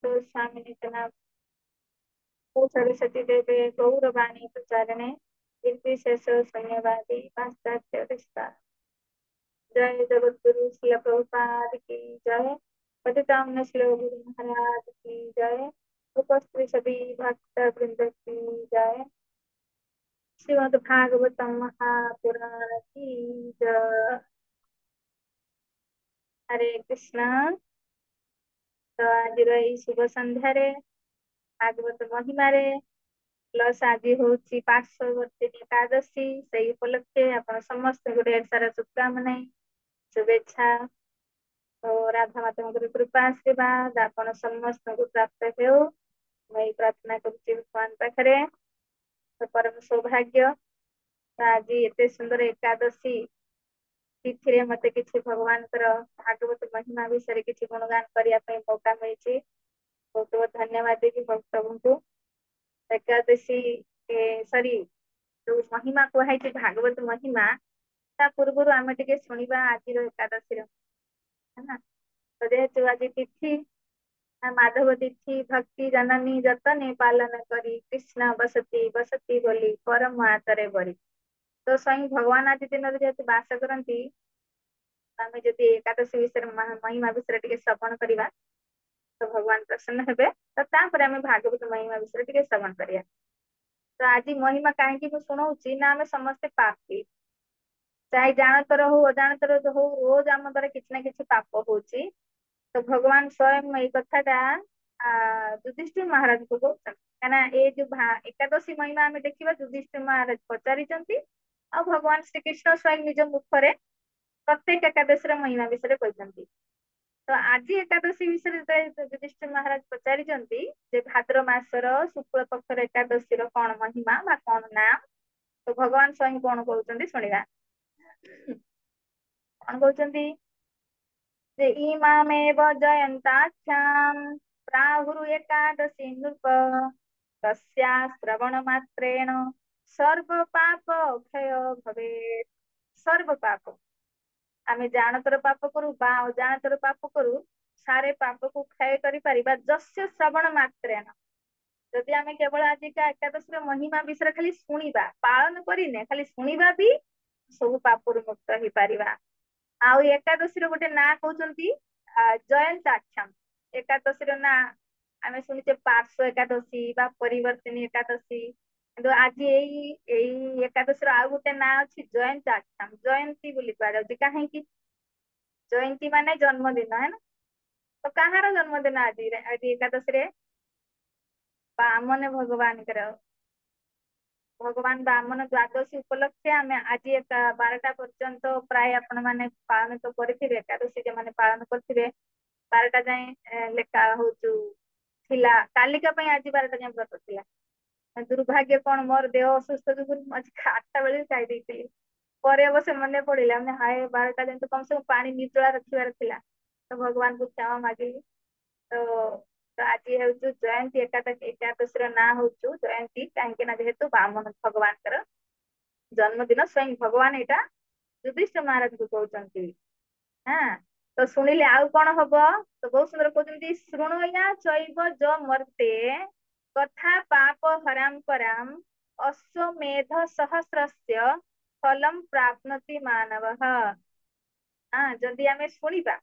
तो स्वामी नित्यानंद सरस्वती देवे गौरवाणी प्रचारणे निर्विशेष शून्यवादी पाश्चात्य विस्तार। जय जगद्गुरु श्री प्रभुपाद की जय। पतिताम्न श्री गुरु महाराज की जय। उपस्थित सभी भक्त वृंद की जय। श्रीमद् भागवतम महापुराण की जय। हरे कृष्ण। तो आज रही शुभ संध्यारे भागवत महिमारे प्लस आज हूँ पार्श्ववर्ती एकादशी से उपलक्षे आप समस्त ढेर सारा शुभकामना शुभेच्छा। तो राधा माता कृपा आशीर्वाद आपण समस्त को प्राप्त हो मैं प्रार्थना करुच्ची भगवान पाखे। तो परम सौभाग्य तो आज एत सुंदर एकादशी तिथि मत किसी भगवान भागवत महिमा विषय किसी गुणगान करने मौका मिली। बहुत बहुत धन्यवाद देवी प्रभु को। एकादशी सॉरी जो महिमा कहई भागवत महिमा ता पूर्व आम टे शुणा आज एकादशी है ना। तो जेहेतु आज तिथि माधव तिथि भक्ति जननी जतने पालन करी कृष्ण बसती बसती बोली परम आतरे बरी। तो स्वयं भगवान आज दिन जेहेतु बास करती आम जब एकादशी विषय महिमा विषय टे श्रवण करवा तो भगवान प्रसन्न हेबे। तो तापर आम भागवत महिमा विषय टे श्रवण करिया। तो आज महिमा कहीं शुणाऊँ ना आम समस्ते पापी चाहे जानतर हो अजाणतर हो रोज आम द्वारा किसी ना किसी पाप हो। तो भगवान स्वयं ये कथाटा युधिष्ठिर महाराज को कहते कहीं ये जो एकादशी महिमा आम देखा युधिष्ठिर महाराज पचारि भगवान श्रीकृष्ण स्वयं निज मुखरे प्रत्येक एकादशी महिमा विषय कहते। तो आज एकादशी विषय युधिष्ठिर महाराज पचारि भाद्र मासर शुक्ल पक्षर एकादशी कौन महिमा बा कौन नाम। तो भगवान स्वयं कौन कहते शुणा कौन कहते इमामेव जयन्ताख्यां प्राहुरु एकादशी नृप तस्या श्रवण मात्रेण सर्व पाप क्षय भवेत्। सर्व पाप आम जानतर पाप करू बा अजाणतर पाप करू सारे पाप को क्षय करि परिबा जस्य श्रवण मात्रेण। जदि आम केवल आजिका एकादशी महिमा विषय खाली शुणा पालन करें खाली शुणा भी सब पाप मुक्त हो पारिबा। आउ एकादशी गोटे ना कहते जयंताख्यम एकादशी ना आम शुणुचे पार्श्व एकादशी बा परिवर्तनी एकादशी किंतु आज यही एकादशी आउ गोटे ना अच्छी जयंताख्यम जयंती बोली कहुच्छी कहीं जयंती माने जन्मदिन है ना। तो कହାର जन्मदिन आज आज एकादशी बामन भगवान भगवान बामन द्वादशी उपलक्षे आम आज 12टा पर्यंत प्राय आपण मैंने पालन तो करेंगे एकादशी जो मैंने पालन करेंगे 12टा जाए लेखा हूँ कालिका आज 12टा जाए व्रत था। दुर्भाग्य कौन मोर देह असुस्थ जो आज 8टा बेले खाई पर अवश्य मन पड़ा मैंने हाय 12टा जाए तो कम से कम पानी निर्जला रखार तो भगवान को क्षमा मागिली। तो आज हूँ जयंती एकादशी ना हूँ जयंती कहीं जेहेतु बामन भगवान जन्मदिन स्वयं भगवान यहाँ युधिष्ठिर महाराज को कहते। हाँ तो शुणिले आउ कौन हम तो बहुत सुंदर कहते शुणुया चैव ज मर्ते कथा पाप हराम पराम अश्वमेध सहस्रस्य फलम प्राप्नोति मानव। हाँ जदि आम शुणा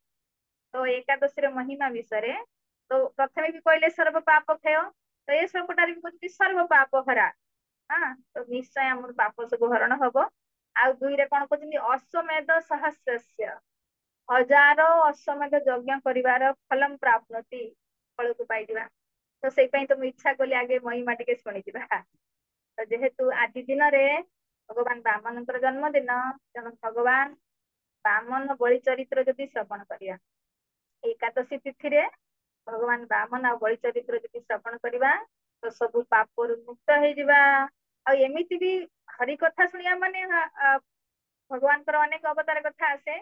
तो एकादशी महिमा विषय तो प्रथम भी कहले सर्व पाप क्षय तो ये श्लोकटार भी कहते सर्व पाप हरा। हाँ तो निश्चय आम पाप सब हरण हम। आउ दुई रे कौन कहते अश्वमेध सहस्रस्य 1000 अश्वमेध यज्ञ कर फलम प्राप्नोति फल को पाइबा। तो से तो मुझे इच्छा कली आगे महिमा टे शुणी तो जेहेतु आज दिन में भगवान बामन जन्मदिन तेणु भगवान बामन बलि चरित्र जदि श्रवण करिया एकादशी तिथि रे भगवान बामन आ बलि चरित्र जदि श्रवण करवा तो सब पाप मुक्त हो। एमती भी हरि कथा शुणिया माने भगवान अनेक अवतार कथा आसे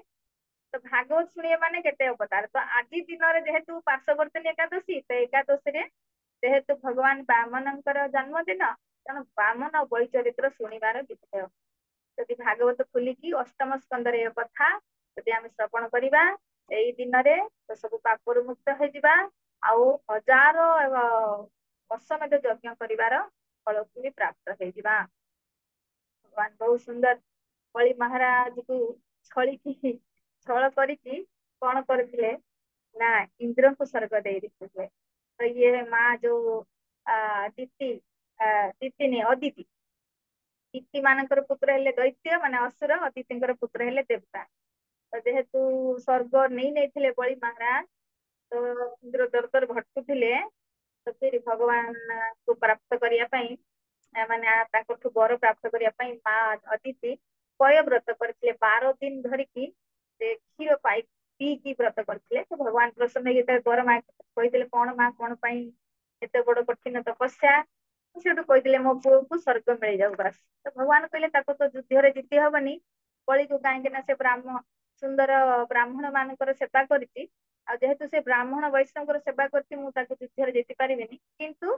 तो भागवत शुणिया माने केते अवतार। तो आज दिन में जेहेतु पार्श्ववर्तनी एकादशी तो एकादशी जेहेतु भगवान बामन जन्मदिन तेणु बामन और बलि चरित्र शुणिबार विषय जदि भागवत खोलिकी अष्टम स्कंदर कथा जदि आम श्रवण करवा यही दिन में तो सब पाप मुक्त हो ଆଉ ହଜାର ଅଶ୍ୱମେଧ ଯଜ୍ଞ କରିବାର ଫଳକୁ ବି ପ୍ରାପ୍ତ ହେଇଯିବା। ଭଗବାନ ବହୁତ ସୁନ୍ଦର ବଳି ମହାରାଜକୁ ଛଳିକି ଛଳ କରିକି କଣ କରିଥିଲେ ନା ଇନ୍ଦ୍ରଙ୍କୁ ସ୍ୱର୍ଗ ଦେଇ ଦେଇଥିଲେ। ତ ଇଏ ମା ଯୋଉ ଦିତି ଦିତିନି ଅଦିତି ଦିତି ମାନଙ୍କର ପୁତ୍ର ହେଲେ ଦୈତ୍ୟ ମାନେ ଅସୁର, ଅଦିତିଙ୍କର ପୁତ୍ର ହେଲେ ଦେବତା। ତ ଯେହେତୁ ସ୍ୱର୍ଗ ନେଇଥିଲେ ବଳି ମହାରାଜ, ତ ଇନ୍ଦ୍ର ଦର ଦର ଭଟକୁଥିଲେ, ତ ଫିର ଭଗବାନଙ୍କୁ ପ୍ରାପ୍ତ କରିବା ପାଇଁ ମାନେ ତାଙ୍କଠୁ ବର ପ୍ରାପ୍ତ କରିବା ପାଇଁ ମା ଅଦିତି ପୟବ୍ରତ କରିଥିଲେ 12 ଦିନ ଧରିକି ସେ କ୍ଷୀର ପିଇକି ବ୍ରତ କରିଥିଲେ। ତ ଭଗବାନ ପ୍ରସନ୍ନ ହେଇକି ଯେତେବେଳେ ବର କହିଥିଲେ କଣ ମା କଣ ପାଇଁ ଏତେ ବଡ କଠିନ ତପସ୍ୟା, ସେଠୁ କହିଥିଲେ ମୋ ପୁଅକୁ ସ୍ୱର୍ଗ ମିଳିଯାଉ ବାସ୍। ତ ଭଗବାନ କହିଲେ ତାକୁ ତ ଯୁଦ୍ଧରେ ଜିତି ହବନି, କଳିକୁ କାହିଁକି ନା ସେ ସୁନ୍ଦର ବ୍ରାହ୍ମଣ ମାନଙ୍କର ସେବା କରିଛି, ଆଉ ଯେହେତୁ ସେ ବ୍ରାହ୍ମଣ ବୈଷ୍ଣବଙ୍କର ସେବା କରିଛି ମୁଁ ତାକୁ ଯୁଦ୍ଧରେ ଜିତି ପାରିବିନି, କିନ୍ତୁ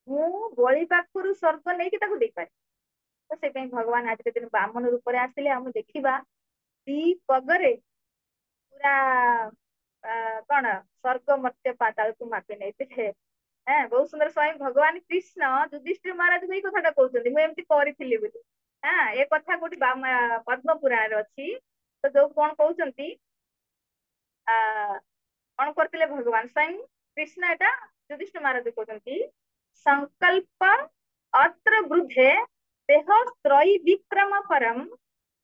ମୁଁ ବଳି ପାଖରୁ ସ୍ୱର୍ଗ ନେଇକି ତାକୁ ଦେଇପାରିବି। ତ ସେଥିପାଇଁ ଭଗବାନ ଆଜିର ଦିନ ବାମନ ରୂପରେ ଆସିଲେ। ଆମେ ଦେଖିବା ଦି ପଗରେ ପୁରା କଣ ସ୍ୱର୍ଗ ମର୍ତ୍ୟ ପାତାଳକୁ ମାପି ନେଇଥିଲେ। ବହୁତ ସୁନ୍ଦର ସ୍ୱୟଂ ଭଗବାନ କୃଷ୍ଣ ଯୁଧିଷ୍ଠିର ମହାରାଜଙ୍କୁ ଏଇ କଥାଟା କହୁଛନ୍ତି ମୁଁ ଏମିତି କରିଥିଲି ବୋଲି। ଏ କଥା କୋଉଠି ପଦ୍ମ ପୁରାଣରେ ଅଛି। ତ ଯୋଉ କଣ କହୁଛନ୍ତି ଆ କଣ କରିଥିଲେ ଭଗବାନ ସ୍ୱୟଂ କୃଷ୍ଣ ଏଟା ଯୁଧିଷ୍ଠିର ମହାରାଜ କହୁଛନ୍ତି ସଂକଳ୍ପ ଅତ୍ର ବୃଦ୍ଧେ ଦେହ ତ୍ରୟୀ ବିକ୍ରମ ପରମ୍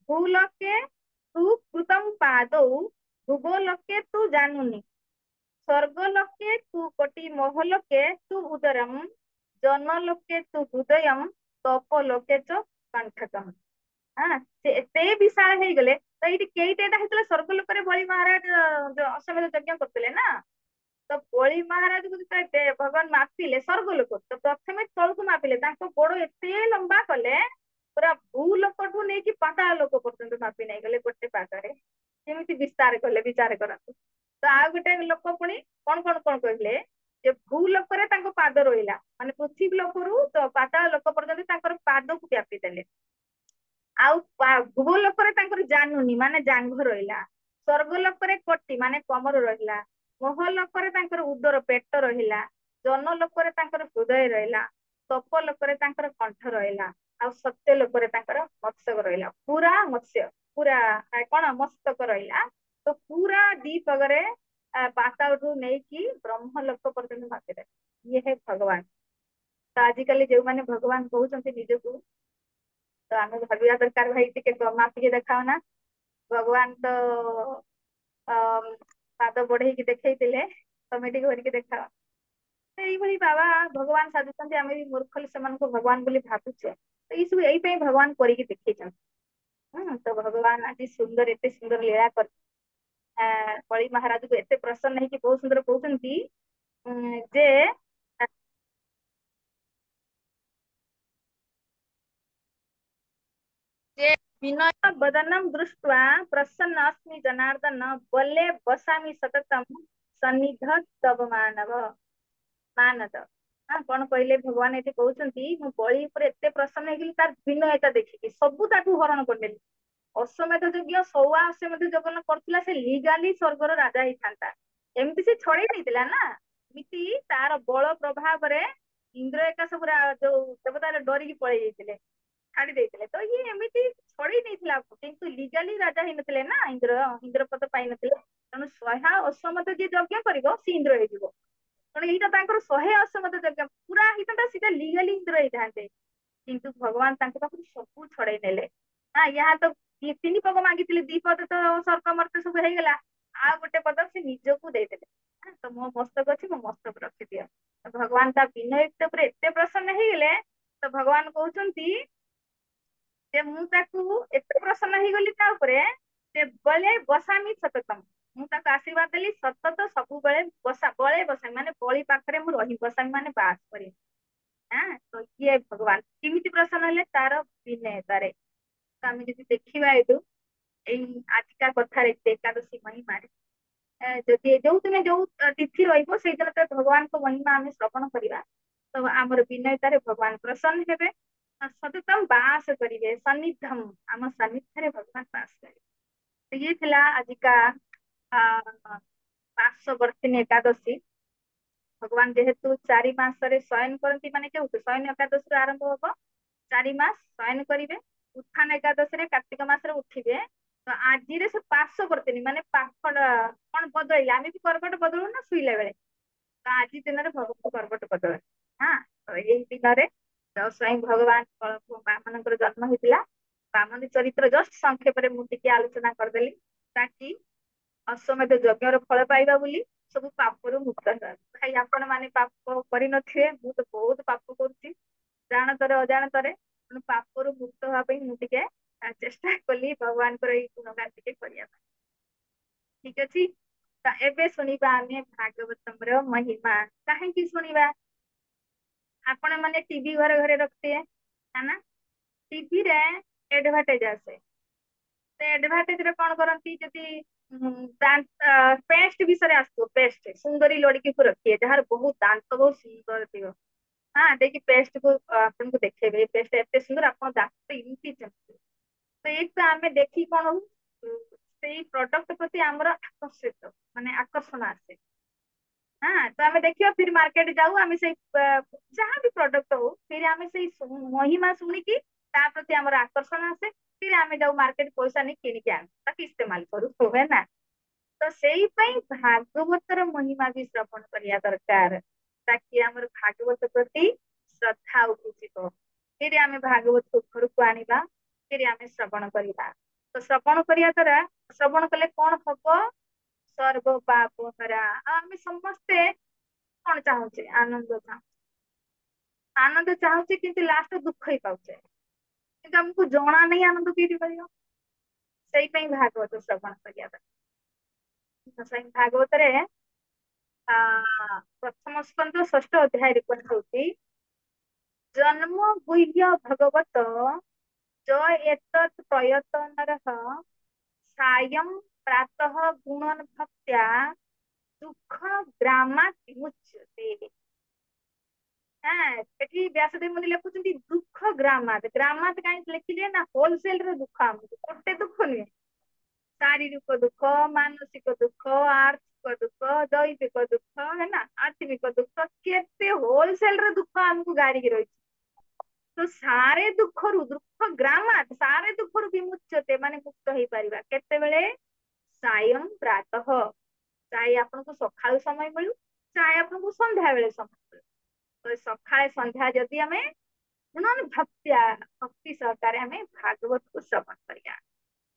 ଭୂଲୋକେ ତୁ କୃତମ୍ ପାଦୌ ଭୁବୋଲୋକେ ତୁ ଜାନୁନି ସ୍ୱର୍ଗଲୋକେ ତୁ କୋଟି ମହଲୋକେ ତୁ ଉଦରମ୍ ଜନଲୋକେ ତୁ ହୃଦୟମ୍ ତପୋ ଲୋକେ ଚ କଣ୍ଠକମ୍। ସେ ଏତେ ବିଶାଳ ହେଇଗଲେ, ତ ଏଇଠି କେଇଟା ହେଇଥିଲା ସ୍ୱର୍ଗ ଲୋକରେ ବଳି ମହାରାଜ ଅଶ୍ୱମେଧ ଯଜ୍ଞ କରୁଥିଲେ ନା। ତ ବଳି ମହାରାଜକୁ ଯେତେବେଳେ ଭଗବାନ ମାପିଲେ ସ୍ୱର୍ଗ ଲୋକ, ତ ପ୍ରଥମେ ତଳକୁ ମାପିଲେ ତାଙ୍କ ଗୋଡ ଏତେ ଲମ୍ବା କଲେ ପୁରା ଭୂଲୋକଠୁ ନେଇକି ପାତାଳ ଲୋକ ପର୍ଯ୍ୟନ୍ତ ମାପି ନେଇଗଲେ ଗୋଟେ ପାଦରେ। କେମିତି ବିସ୍ତାର କଲେ ବିଚାର କରନ୍ତୁ। ତ ଆଉ ଗୋଟେ ଲୋକ ପୁଣି କଣ କହିଲେ ଯେ ଭୂଲୋକରେ ତାଙ୍କ ପାଦ ରହିଲା, ମାନେ ପୃଥିବୀ ଲୋକରୁ ତ ପାତାଳ ଲୋକ ପର୍ଯ୍ୟନ୍ତ ତାଙ୍କର ପାଦକୁ ବ୍ୟାପି ଦେଲେ। ଆଉ ଭୂ ଲୋକରେ ତାଙ୍କର ଜାନୁନି ମାନେ ଜାଙ୍ଘ ରହିଲା। ସ୍ୱର୍ଗ ଲୋକରେ କୋଟି ମାନେ କମର ରହିଲା। ମହଲୋକରେ ତାଙ୍କର ଉଦର ପେଟ ରହିଲା। ଜନ ଲୋକରେ ତାଙ୍କର ହୃଦୟ ରହିଲା। ତପ ଲୋକରେ ତାଙ୍କର କଣ୍ଠ ରହିଲା। ଆଉ ସତ୍ୟ ଲୋକରେ ତାଙ୍କର ମସ୍ତକ ରହିଲା। ପୁରା ମତ୍ସ୍ୟ ପୁରା କଣ ମସ୍ତକ ରହିଲା। ତ ପୁରା ଦି ପଗରେ ପାତାଳଠୁ ନେଇକି ବ୍ରହ୍ମ ଲୋକ ପର୍ଯ୍ୟନ୍ତ ମାପିଦେଲେ। ଇଏ ହେ ଭଗବାନ। ତ ଆଜିକାଲି ଯୋଉମାନେ ଭଗବାନ କହୁଛନ୍ତି ନିଜକୁ, ତ ଆମେ ଭାବିବା ଦରକାର ଭାଇ ଟିକେ ମାପିକି ଦେଖାଅ ନା। ଭଗବାନ ତ ପାଦ ବଢେଇକି ଦେଖେଇଥିଲେ, ତମେ ଟିକେ କରିକି ଦେଖାଅ। ଏଇଭଳି ବାବା ଭଗବାନ ସାଜୁଛନ୍ତି, ଆମେ ବି ମୂର୍ଖ ସେମାନଙ୍କୁ ଭଗବାନ ବୋଲି ଭାବୁଛେ। ଏଇ ସବୁ ଏଇ ପାଇଁ ଭଗବାନ କରିକି ଦେଖେଇଛନ୍ତି। ତ ଭଗବାନ ଆଜି ସୁନ୍ଦର ଏତେ ସୁନ୍ଦର ଲୀଳା କରି ବଳି ମହାରାଜକୁ ଏତେ ପ୍ରସନ୍ନ ହେଇକି ବହୁତ ସୁନ୍ଦର କହୁଛନ୍ତି ଯେ ବିନୟ ବଦନମ୍ ଦୃष्ट्वा ପ୍ରସନ୍ନ अस्मि ଜନାର୍ଦ୍ଦନ ବଲେ ବସାମି ସତତମ୍ ସନ୍ନିଧ ତବ ମାନଦ। କଣ କହିଲେ ଭଗବାନ ଏଠି କହୁଛନ୍ତି ମୁଁ ବଳି ଉପରେ ଏତେ ପ୍ରସନ୍ନ ହେଇଗଲି ତାର ବିନୟତା ଦେଖିକି ସବୁ ତାକୁ ହରଣ କରିନେଲି। ଅଶ୍ୱମେଧ ଯଜ୍ଞ ସଉଆ ଅଶ୍ୱମେଧ ଯଜ୍ଞ କରୁଥିଲା ସେ ଲିଗାଲି ସ୍ୱର୍ଗର ରାଜା ହେଇଥାନ୍ତା। ଏମିତି ସେ ଛଡେଇ ନେଇଥିଲା ନା, ଏମିତି ତାର ବଳ ପ୍ରଭାବରେ ଇନ୍ଦ୍ର ଏକା ସବୁ ଯୋଉ ଦେବତା ଡରିକି ପଳେଇ ଯାଇଥିଲେ, ଛାଡି ଦେଇଥିଲେ। ତ ଇଏ ଏମିତି ଛଡେଇ ନେଇଥିଲା, କିନ୍ତୁ ଲିଗାଲି ରାଜା ହେଇନଥିଲେ ନା ଇନ୍ଦ୍ର ପଦ ପାଇନଥିଲେ। ତେଣୁ 100 ଅଶ୍ୱମେଧ ଯିଏ ଯଜ୍ଞ କରିବ ସେ ଇନ୍ଦ୍ର ହେଇଯିବ। ତେଣୁ ଏଇଟା ତାଙ୍କର 100 ଅଶ୍ୱମେଧ ଯଜ୍ଞ ପୁରା ହେଇଥାନ୍ତା, ସେଇଟା ଲିଗାଲି ଇନ୍ଦ୍ର ହେଇଥାନ୍ତେ। କିନ୍ତୁ ଭଗବାନ ତାଙ୍କ ପାଖରୁ ସବୁ ଛଡେଇ ନେଲେ। ତ 3 ପଦ ମାଗିଥିଲେ, 2 ପଦ ତ ସ୍ୱର୍ଗ ମର୍ତ୍ତ୍ୟ ସବୁ ହେଇଗଲା। ଆଉ ଗୋଟେ ପଦ ସେ ନିଜକୁ ଦେଇଦେଲେ। ତ ମୋ ମସ୍ତକ ଅଛି ମୋ ମସ୍ତକ ରଖିଦିଅ। ଭଗବାନ ତା ବିନୟ ଉପରେ ଏତେ ପ୍ରସନ୍ନ ହେଇଗଲେ, ତ ଭଗବାନ କହୁଛନ୍ତି ଯେ ମୁଁ ତାକୁ ଏତେ ପ୍ରସନ୍ନ ହେଇଗଲି ତା ଉପରେ ଯେ ବଳେ ବସାମି ସତତମ୍। ମୁଁ ତାକୁ ଆଶୀର୍ବାଦ ଦେଲି ସତତ ସବୁବେଳେ ବଳେ ବସାମି ମାନେ ବଳି ପାଖରେ ମୁଁ ରହିବି, ବସାମି ମାନେ ବାସ କରିବି। ତ ଇଏ ଭଗବାନ କେମିତି ପ୍ରସନ୍ନ ହେଲେ ତାର ବିନୟତାରେ। ତ ଆମେ ଯଦି ଦେଖିବା ଏଇ ଆଜିକା କଥାରେ ଏକାଦଶୀ ମହିମାରେ ଯଦି ଯୋଉଦିନ ଯୋଉ ତିଥି ରହିବ ସେଇଦିନ ତ ଭଗବାନଙ୍କ ମହିମା ଆମେ ଶ୍ରବଣ କରିବା। ତ ଆମର ବିନୟତାରେ ଭଗବାନ ପ୍ରସନ୍ନ ହେବେ। ସତତମ୍ ବାସ କରିବେ, ସନ୍ନିଧମ୍ ଆମ ସନ୍ନିଧ୍ୟରେ ଭଗବାନ ବାସ କରିବେ। ଇଏ ଥିଲା ଆଜିକା ପାର୍ଶ୍ୱବର୍ତ୍ତିନୀ ଏକାଦଶୀ। भगवान जेहेतु 4 मास शयन करती माने केउठु शयन एकादशी आरंभ हब 4 मास शयन करिवे उत्थान एकादशी कार्तिक मास उठिबे तो आज से पार्श्व करते माने पाखंड कौन बदल आम भी करबट बदलू ना शुइला बेले तो आज दिन में भगवान करबट बदल हाँ तो यही दिन में स्वयं भगवान मान जन्म होता बामन चरित्र जस्ट संक्षेप में मुझे आलोचना करदेली ताकि अश्वमेध यज्ञ फल पाइबा बोली सब पापरू मुक्त हेबा भाई आपण माने पाप करि नथिबे मु तो बहुत पाप करूची जानतर अजाणतर पापरू मुक्त हवा ପାଇଁ ମୁଁ ଟିକେ चेष्टा कली भगवान को गुणगान टिके करिया ठीक अच्छी तो एबे सुनिबा आमे भागवतम महिमा कहीं सुनिबा आपण माने टीवी घरे घरे रखते है ना टीवी रे एडवर्टाइज आसे तो एडवर्टाइज रे कौन करती जदि पेस्ट विषय आसो पेस्ट सुंदरी लड़की को रखिए जार बहुत दांत बहुत सुंदर थी हाँ देखिए पेस्ट को आपन को देखेबे पेस्ट एते सुंदर आपन दांत इनकी चमके तो एक तो आमे देखी कौन हो से प्रोडक्ट प्रति आमर आकर्षित माने आकर्षण आसे हाँ तो आमे देखियो फिर मार्केट जाऊ आमे से जहाँ भी प्रोडक्ट हो फिर आमे से महिमा शुणिकी ता प्रति आमर आकर्षण आसे फिर आमे जाऊ मार्केट पैसा नहीं किनिक आने ताकि इस्तेमाल करू है ना तो सेई पई भागवतर महिमा भी श्रवण करिया दरकार ताकि आमर भागवत प्रति श्रद्धा उपजित फिर आमे भागवत को घर को आनिबा फिर आमे श्रवण करिबा तो श्रवण करिया द्वारा श्रवण कले कौन हब सर्व पाप हरा आमे समस्ते कौन चाहूचे आनंद चाहूचे आनंद चाहूचे किंतु लास्ट दुख ही पाउचे किंतु हमको जणा नहीं आनंद केटी करियो सेई पई भागवत श्रवण करिया दरकार भागवत रे प्रथम स्कंद षष्ठ अध्याय रिपोर्ट होती जन्म गुह्य भगवत ज एतत् प्रयतनरः सायं प्रातः गुणन भक्त्या दुख ग्रामात् विमुच्यते हाँ एठी व्यासदेव मुनि लिखुଛନ୍ତି दुख ग्रामात काहे लिखिले ना होलसेल रे दुख हमको गोटे दुख नुहे शारीरिक दुख मानसिक दुख आर्थिक दुख दैविक दुख है ना आत्मिक दुख केते होलसेल रे दुख हमको गाड़ी रही तो सारे दुख रु दुख ग्रामात सारे दुख रु विमुच्यते माने मुक्त हो पारिबा केते बेले सायं प्रातः चाहे आपको सकाळु समय मिलू चाहे आपको संध्या बेले समय मिलू तो सकाळे संध्या जदि आमे गुणन भक्त्या भक्ति सहकारे आमे भागवत को श्रवण करिया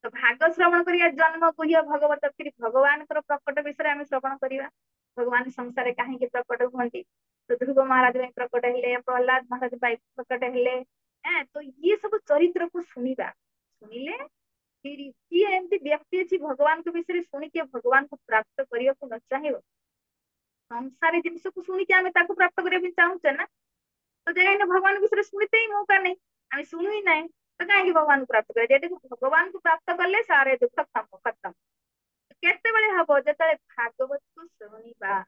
तो भाग श्रवण करिया जन्म गुह्य भगवत फिर भगवान प्रकट विषय आमे श्रवण करिया भगवान संसार कहीं प्रकट हुंती तो ध्रुव महाराज प्रकट हेले प्रहलाद महाराज प्रकट हेले तो ये सब चरित्र को सुनिबा सुनिले फिर किए एमती व्यक्ति अच्छी भगवान के विषय शुणिके भगवान को प्राप्त करने को न चाहिए संसारी जिनस को शुणिके आमे ताको प्राप्त करने चाहूचे ना तो जगह भगवान विषय शुणते ही मौका नहीं आम शुणु ही ना तो कहीं भगवान को प्राप्त करे भगवान को प्राप्त कले सारे दुख खत्म केते बेले हबो जतले भागवत को शुणिबा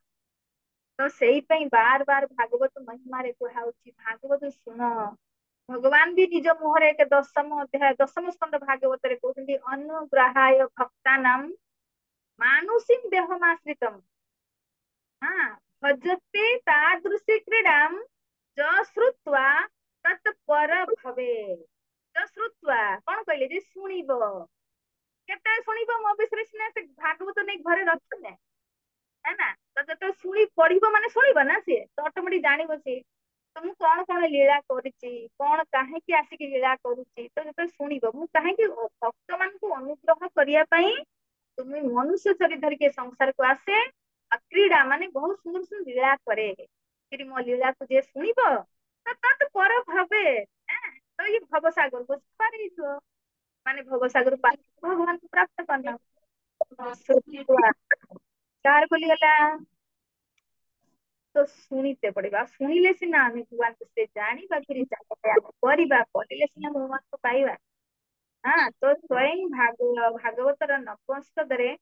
तो सेई पई बार बार भागवत महिमा रे कुहाउची भागवत सुन भगवान भी निज मुहरे के दशम अध्याय दशम स्कंद भागवत रे कहते अनुग्रहाय भक्तानां मानुषीं देहमाश्रितम् हाँ भजते तादृशी क्रीडां ज श्रुत्वा तत्पर भवे ज श्रुत्वा कौन कहले जे सुनिबो केते सुनिबो मो विषय सिना से भागवत नै घरे रखने है ना तो जब शुणी पढ़िबो माने शुणिबो ना सी तो ऑटोमेटिक जानिबो सी तो मु कौन कौन लीला करिछि कौन काहे की आसिक लीला करूछि तो जब शुणिबो मु काहे की भक्त मान को अनुग्रह करिया पई तुम मनुष्य शरीर धर के संसार को आसे क्रीड़ा माने बहुत सुंदर सुंदर लीला करे फिर मो लीला को जे शुणिबो तो तत पर भावे तो ये भवसागर को पारी जो माने भवसागर पार भगवान को प्राप्त करना कार बोली गला तो शुणीते पड़ेगा शुणिले सिना आम भगवान से जाना फिर करवा करिले सिना भगवान को पाइबा हाँ तो स्वयं भागवतर नवस्कंदरे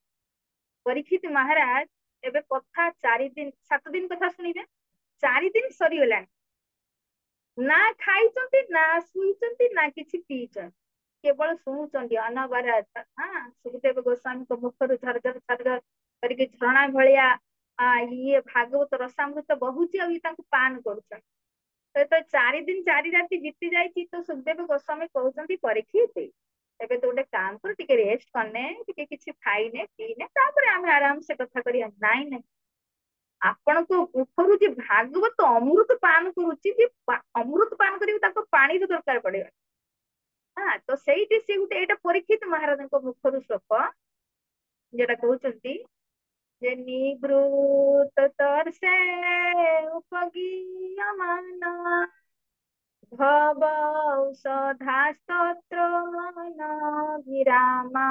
परीक्षित महाराज एबे कथा 4 दिन 7 दिन कथा शुणिबे 4 दिन सरीगलानी ना खाई ना शुई ना किसी पीछन केवल शुणुचंती अनवरत हाँ सुखदेव गोस्वामी को मुखर झरझर झरझर करके झरणा भलिया ଇଏ ଭାଗବତ ରସାମୃତ ବହୁଛି ଆଉ ଇଏ ତାଙ୍କୁ ପାନ କରୁଛନ୍ତି। ତ 4 ଦିନ 4 ରାତି ବିତି ଯାଇଛି ତ ସୁଖଦେବ ଗୋସ୍ୱାମୀ କହୁଛନ୍ତି ପରୀକ୍ଷିତ ଏବେ ତୁ ଗୋଟେ କାମ କର ଟିକେ ରେଷ୍ଟ କରିନେ ଟିକେ କିଛି ଖାଇନେ ପିଇନେ ତାପରେ ଆମେ ଆରାମ ସେ କଥା କରିବା। ନାଇଁ ନାଇଁ ଆପଣଙ୍କ ମୁଖରୁ ଯେ ଭାଗବତ ଅମୃତ ପାନ କରୁଛି ଯେ ଅମୃତ ପାନ କରିବି ତାକୁ ପାଣିର ଦରକାର ପଡିବ। ହଁ ତ ସେଇଠି ସେ ଗୋଟେ ଏଇଟା ପରୀକ୍ଷିତ ମହାରାଜଙ୍କ ମୁଖରୁ ଶ୍ଲୋକ ଯେଟା କହୁଛନ୍ତି ଯେ ନିବୃତ ତର୍ଷେ ଉପଗୀୟମାନ ଭବ ଔଷଧାସ୍ତୋତ୍ର ମନ ବିରାମା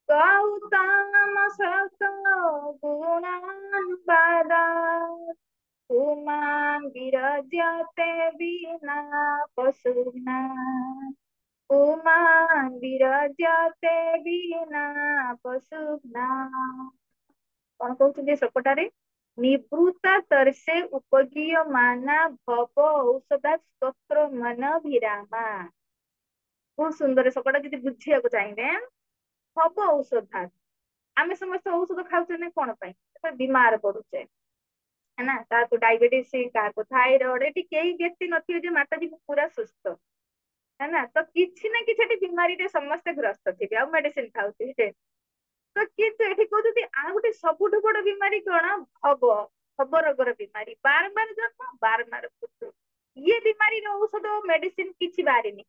ଗୌତମ ସକ ଗୁଣାନୁବାଦା पुमान् विरज्यते विना पशुना पुमान् विरज्यते ବିନା ପଶୁନା। କଣ କହୁଛନ୍ତି ଏ ଶ୍ଲୋକଟାରେ? ନିବୃତା ତର୍ଷେ ଉପଗୀୟମାନା ଭବ ଔଷଧା ସ୍ତୋତ୍ର ମନ ଭିରାମା। ବହୁତ ସୁନ୍ଦର ଶ୍ଲୋକଟା ଯଦି ବୁଝିବାକୁ ଚାହିଁବେ ଭବ ଔଷଧା ଆମେ ସମସ୍ତେ ଔଷଧ ଖାଉଛେ ନା କଣ ପାଇଁ? ବିମାର ପଡୁଛେ है ना। କାହାକୁ ଡାଇବେଟିସ କାହାକୁ ଥାଇରଏଡ ଏଠି କେହି ବ୍ୟକ୍ତି ନଥିବେ ଯେ ମାତାଜୀ ମୁଁ ପୁରା ସୁସ୍ଥ है ना। ତ କିଛି ନା କିଛି ଏଠି ବିମାରୀରେ ସମସ୍ତେ ଗ୍ରସ୍ତ ଥିବେ ଆଉ ମେଡିସିନ ଖାଉଥିବେ। ତ କିନ୍ତୁ ଏଠି କହୁଛନ୍ତି ଆଉ ଗୋଟେ ସବୁଠୁ ବଡ ବିମାରୀ କଣ? ଭବ ରୋଗର ବିମାରୀ ବାରମ୍ବାର ଜନ୍ମ ବାରମ୍ବାର ମୃତ୍ୟୁ। ଇଏ ବିମାରୀର ଔଷଧ ମେଡିସିନ କିଛି ବାହାରିନି।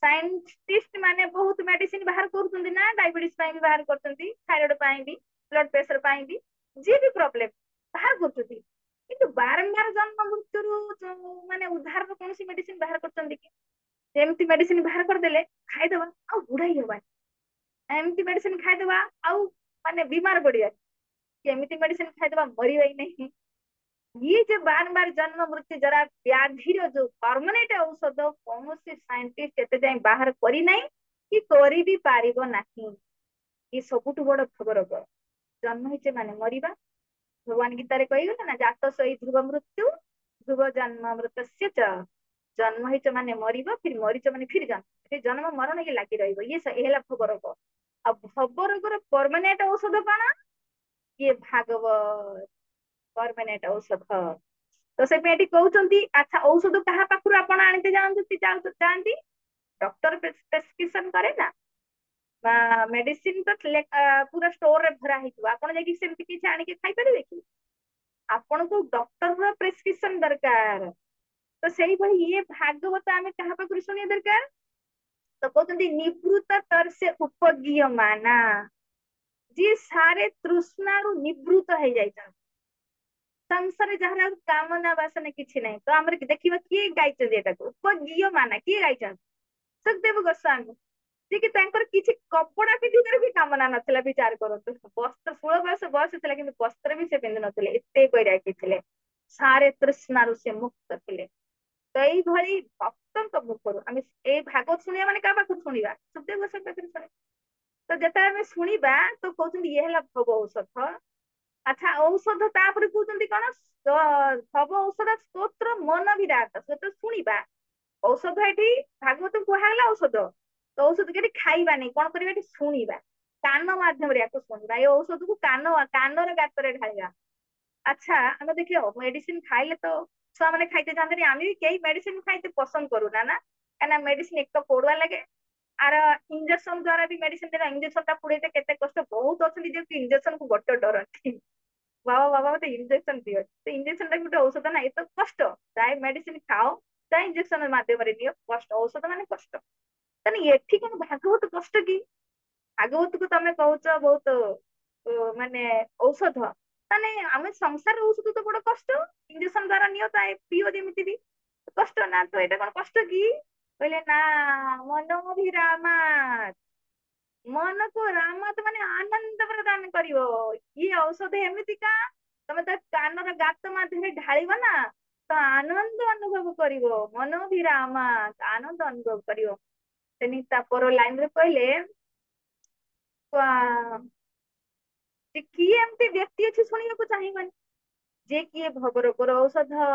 ସାଇଣ୍ଟିଷ୍ଟ ମାନେ ବହୁତ ମେଡିସିନ ବାହାର କରୁଛନ୍ତି ନା ଡାଇବେଟିସ ପାଇଁ ବି ବାହାର କରୁଛନ୍ତି ଥାଇରଏଡ ପାଇଁ ବି ବ୍ଲଡ ପ୍ରେସର ପାଇଁ ବି ଯିଏ ବି ପ୍ରୋବ୍ଲେମ ବାହାର କରୁଛନ୍ତି। କିନ୍ତୁ ବାରମ୍ବାର ଜନ୍ମ ମୃତ୍ୟୁରୁ ମାନେ ଉଦ୍ଧାରର କୌଣସି ମେଡିସିନ ବାହାର କରୁଛନ୍ତି କି? ଏମିତି ମେଡିସିନ ବାହାର କରିଦେଲେ ଖାଇଦବା ଆଉ ବୁଢା ହିଁ ହବାନି। ଏମିତି ମେଡିସିନ ଖାଇଦବା ଆଉ ମାନେ ବିମାର ପଡିବାନି। ଏମିତି ମେଡିସିନ ଖାଇଦବା ମରିବା ହିଁ ନାହିଁ। ଇଏ ଯେ ବାରମ୍ବାର ଜନ୍ମ ମୃତ୍ୟୁ ଜରା ବ୍ୟାଧିର ଯୋଉ ପରମାନେଣ୍ଟ ଔଷଧ କୌଣସି ସାଇଣ୍ଟିଷ୍ଟ ଏତେ ଯାଏ ବାହାର କରିନାହିଁ କି କରି ବି ପାରିବ ନାହିଁ। ଇଏ ସବୁଠୁ ବଡ ଭବ ରୋଗ। ଜନ୍ମ ହେଇଛେ ମାନେ ମରିବା। ଭଗବାନ ଗୀତାରେ କହିଗଲେ ନା ଜାତ ସହି ଧ୍ରୁବ ମୃତ୍ୟୁ ଧ୍ରୁବ ଜନ୍ମ ମୃତସ୍ୟ ଚ। ଜନ୍ମ ହେଇଛ ମାନେ ମରିବ ଫିର ମରିଛ ମାନେ ଫିର ଜନ୍ମ ସେ ଜନ୍ମ ମରଣ ଇଏ ଲାଗି ରହିବ ଇଏ ହେଲା ଭବ ରୋଗ। ଆଉ ଭବ ରୋଗର ପରମାନେଣ୍ଟ ଔଷଧ କଣ? ଇଏ ଭାଗବତ ପରମାନେଣ୍ଟ ଔଷଧ। ତ ସେ ଏଠି କହୁଛନ୍ତି ଆଚ୍ଛା ଔଷଧ କାହା ପାଖରୁ ଆପଣ ଆଣିତେ ଯାଆନ୍ତି? ଡକ୍ଟର ପ୍ରେସକ୍ରିପସନ କରେ ନା ବା ମେଡିସିନ ତ ପୁରା ଷ୍ଟୋରରେ ଭରା ହେଇଥିବ ଆପଣ ଯାଇକି ସେମିତି କିଛି ଆଣିକି ଖାଇପାରିବେ କି? ଆପଣଙ୍କୁ ଡକ୍ଟର ର ପ୍ରେସକ୍ରିପସନ ଦରକାର। ତ ସେଇଭଳି ଇଏ ଭାଗବତ ଆମେ କାହା ପାଖରୁ ଶୁଣିବା ଦରକାର? ତ କହୁଛନ୍ତି ନିବୃତ ତର୍ଷେ ଉପଗୀୟମାନା ଯିଏ ସାରେ ତୃଷ୍ଣାରୁ ନିବୃତ ହେଇଯାଇଛନ୍ତି। ସଂସାରରେ ଯାହାର ଆଉ କାମନା ବାସନା କିଛି ନାହିଁ ତ ଆମର ଦେଖିବା କିଏ ଗାଇଛନ୍ତି ଏଟାକୁ ଉପଗୀୟମାନା କିଏ ଗାଇଛନ୍ତି? ସୁଖଦେବ ଗୋସ୍ୱାମୀ। ଯେ କି ତାଙ୍କର କିଛି କପଡା ପିନ୍ଧିବାର ବି କାମନା ନଥିଲା ବିଚାର କରନ୍ତୁ। ବସ୍ତ୍ର 16 ବର୍ଷ ଥିଲା କିନ୍ତୁ ବସ୍ତ୍ର ବି ସେ ପିନ୍ଧୁ ନଥିଲେ ଏତେ ବୈରାଗୀ ଥିଲେ। ସାରେ ତୃଷ୍ଣାରୁ ସେ ମୁକ୍ତ ଥିଲେ। ତ ଏଇଭଳି ଭକ୍ତଙ୍କ ମୁଖରୁ ଆମେ ଏଇ ଭାଗବତ ଶୁଣିବା ମାନେ କାହା ପାଖରୁ ଶୁଣିବା? ସୁଖଦେବ ଗୋସ୍ୱାମୀ ପାଖରୁ ଶୁଣିବା। ତ ଯେତେବେଳେ ଆମେ ଶୁଣିବା ତ କହୁଛନ୍ତି ଇଏ ହେଲା ଭବ ଔଷଧ। ଆଚ୍ଛା ଔଷଧ ତାପରେ କହୁଛନ୍ତି କଣ? ଭବ ଔଷଧ ସ୍ତୋତ୍ର ମନ ବିରାଟ ସେତ ଶୁଣିବା। ଔଷଧ ଏଠି ଭାଗବତ କୁହାଗଲା ଔଷଧ। ତ ଔଷଧ ଏଠି ଖାଇବାନି କଣ କରିବା ଏଠି ଶୁଣିବା। କାନ ମାଧ୍ୟମରେ ୟାକୁ ଶୁଣିବା ଏଇ ଔଷଧକୁ କାନର ଗାତରେ ଢାଳିବା। ଆଚ୍ଛା ଆମେ ଦେଖିବା ମେଡିସିନ ଖାଇଲେ ତ ଛୁଆ ମାନେ ଖାଇତେ ଚାହାନ୍ତିନି ଆମେ ବି କେହି ମେଡିସିନ ଖାଇତେ ପସନ୍ଦ କରୁନା ନା କାହିଁକିନା ମେଡିସିନ ଏକ ତ ପୋଡୁଆ ଲାଗେ। ଆର ଇଞ୍ଜେକ୍ସନ ଦ୍ଵାରା ବି ମେଡିସିନ ଦେଲା ଇଞ୍ଜେକ୍ସନ ଟା ପୁରେଇତେ କେତେ କଷ୍ଟ ବହୁତ ଅଛନ୍ତି ଯେ ଇଞ୍ଜେକ୍ସନ କୁ ଗୋଟେ ଡରନ୍ତି। ବାବା ମତେ ଇଞ୍ଜେକ୍ସନ ଦିଅ ସେ ଇଞ୍ଜେକ୍ସନ ଟା ଗୋଟେ ଔଷଧ ନାହିଁ ଏ ତ କଷ୍ଟ ଯାଇ ମେଡିସିନ ଖାଅ ଯାଇ ଇଞ୍ଜେକ୍ସନ ମାଧ୍ୟମରେ ନିଅ କଷ୍ଟ ଔଷଧ ମାନେ କଷ୍ଟ। ତାହେଲେ ଏଠି କଣ ଭାଗବତ କଷ୍ଟ କି? ଭାଗବତକୁ ତମେ କହୁଛ ବହୁତ ମାନେ ଔଷଧ ମାନେ ଆମେ ସଂସାର ଔଷଧ ତ ବଡ କଷ୍ଟ ଇଞ୍ଜେକ୍ସନ ଦ୍ଵାରା ନିଅ ତ ପିଅ ଯେମିତି ବି କଷ୍ଟ ନା ତ ଏଇଟା କଣ କଷ୍ଟ କି? କହିଲେ ନା ମନୋଭିରାମା ମନକୁ ରାମତ ମାନେ ଆନନ୍ଦ ପ୍ରଦାନ କରିବ ଇଏ ଔଷଧ ଏମିତିକା ତମେ ତା କାନର ଗାତ ମାଧ୍ୟମରେ ଢାଳିବ ନା ତ ଆନନ୍ଦ ଅନୁଭବ କରିବ ମନୋଭିରାମା ଆନନ୍ଦ ଅନୁଭବ କରିବ। ସେନି ତାପର ଲାଇନରେ କହିଲେ ଯେ କିଏ ଏମିତି ବ୍ୟକ୍ତି ଅଛି ଶୁଣିବାକୁ ଚାହିଁବନି ଯେ କିଏ ଭବରୋଗର ଔଷଧ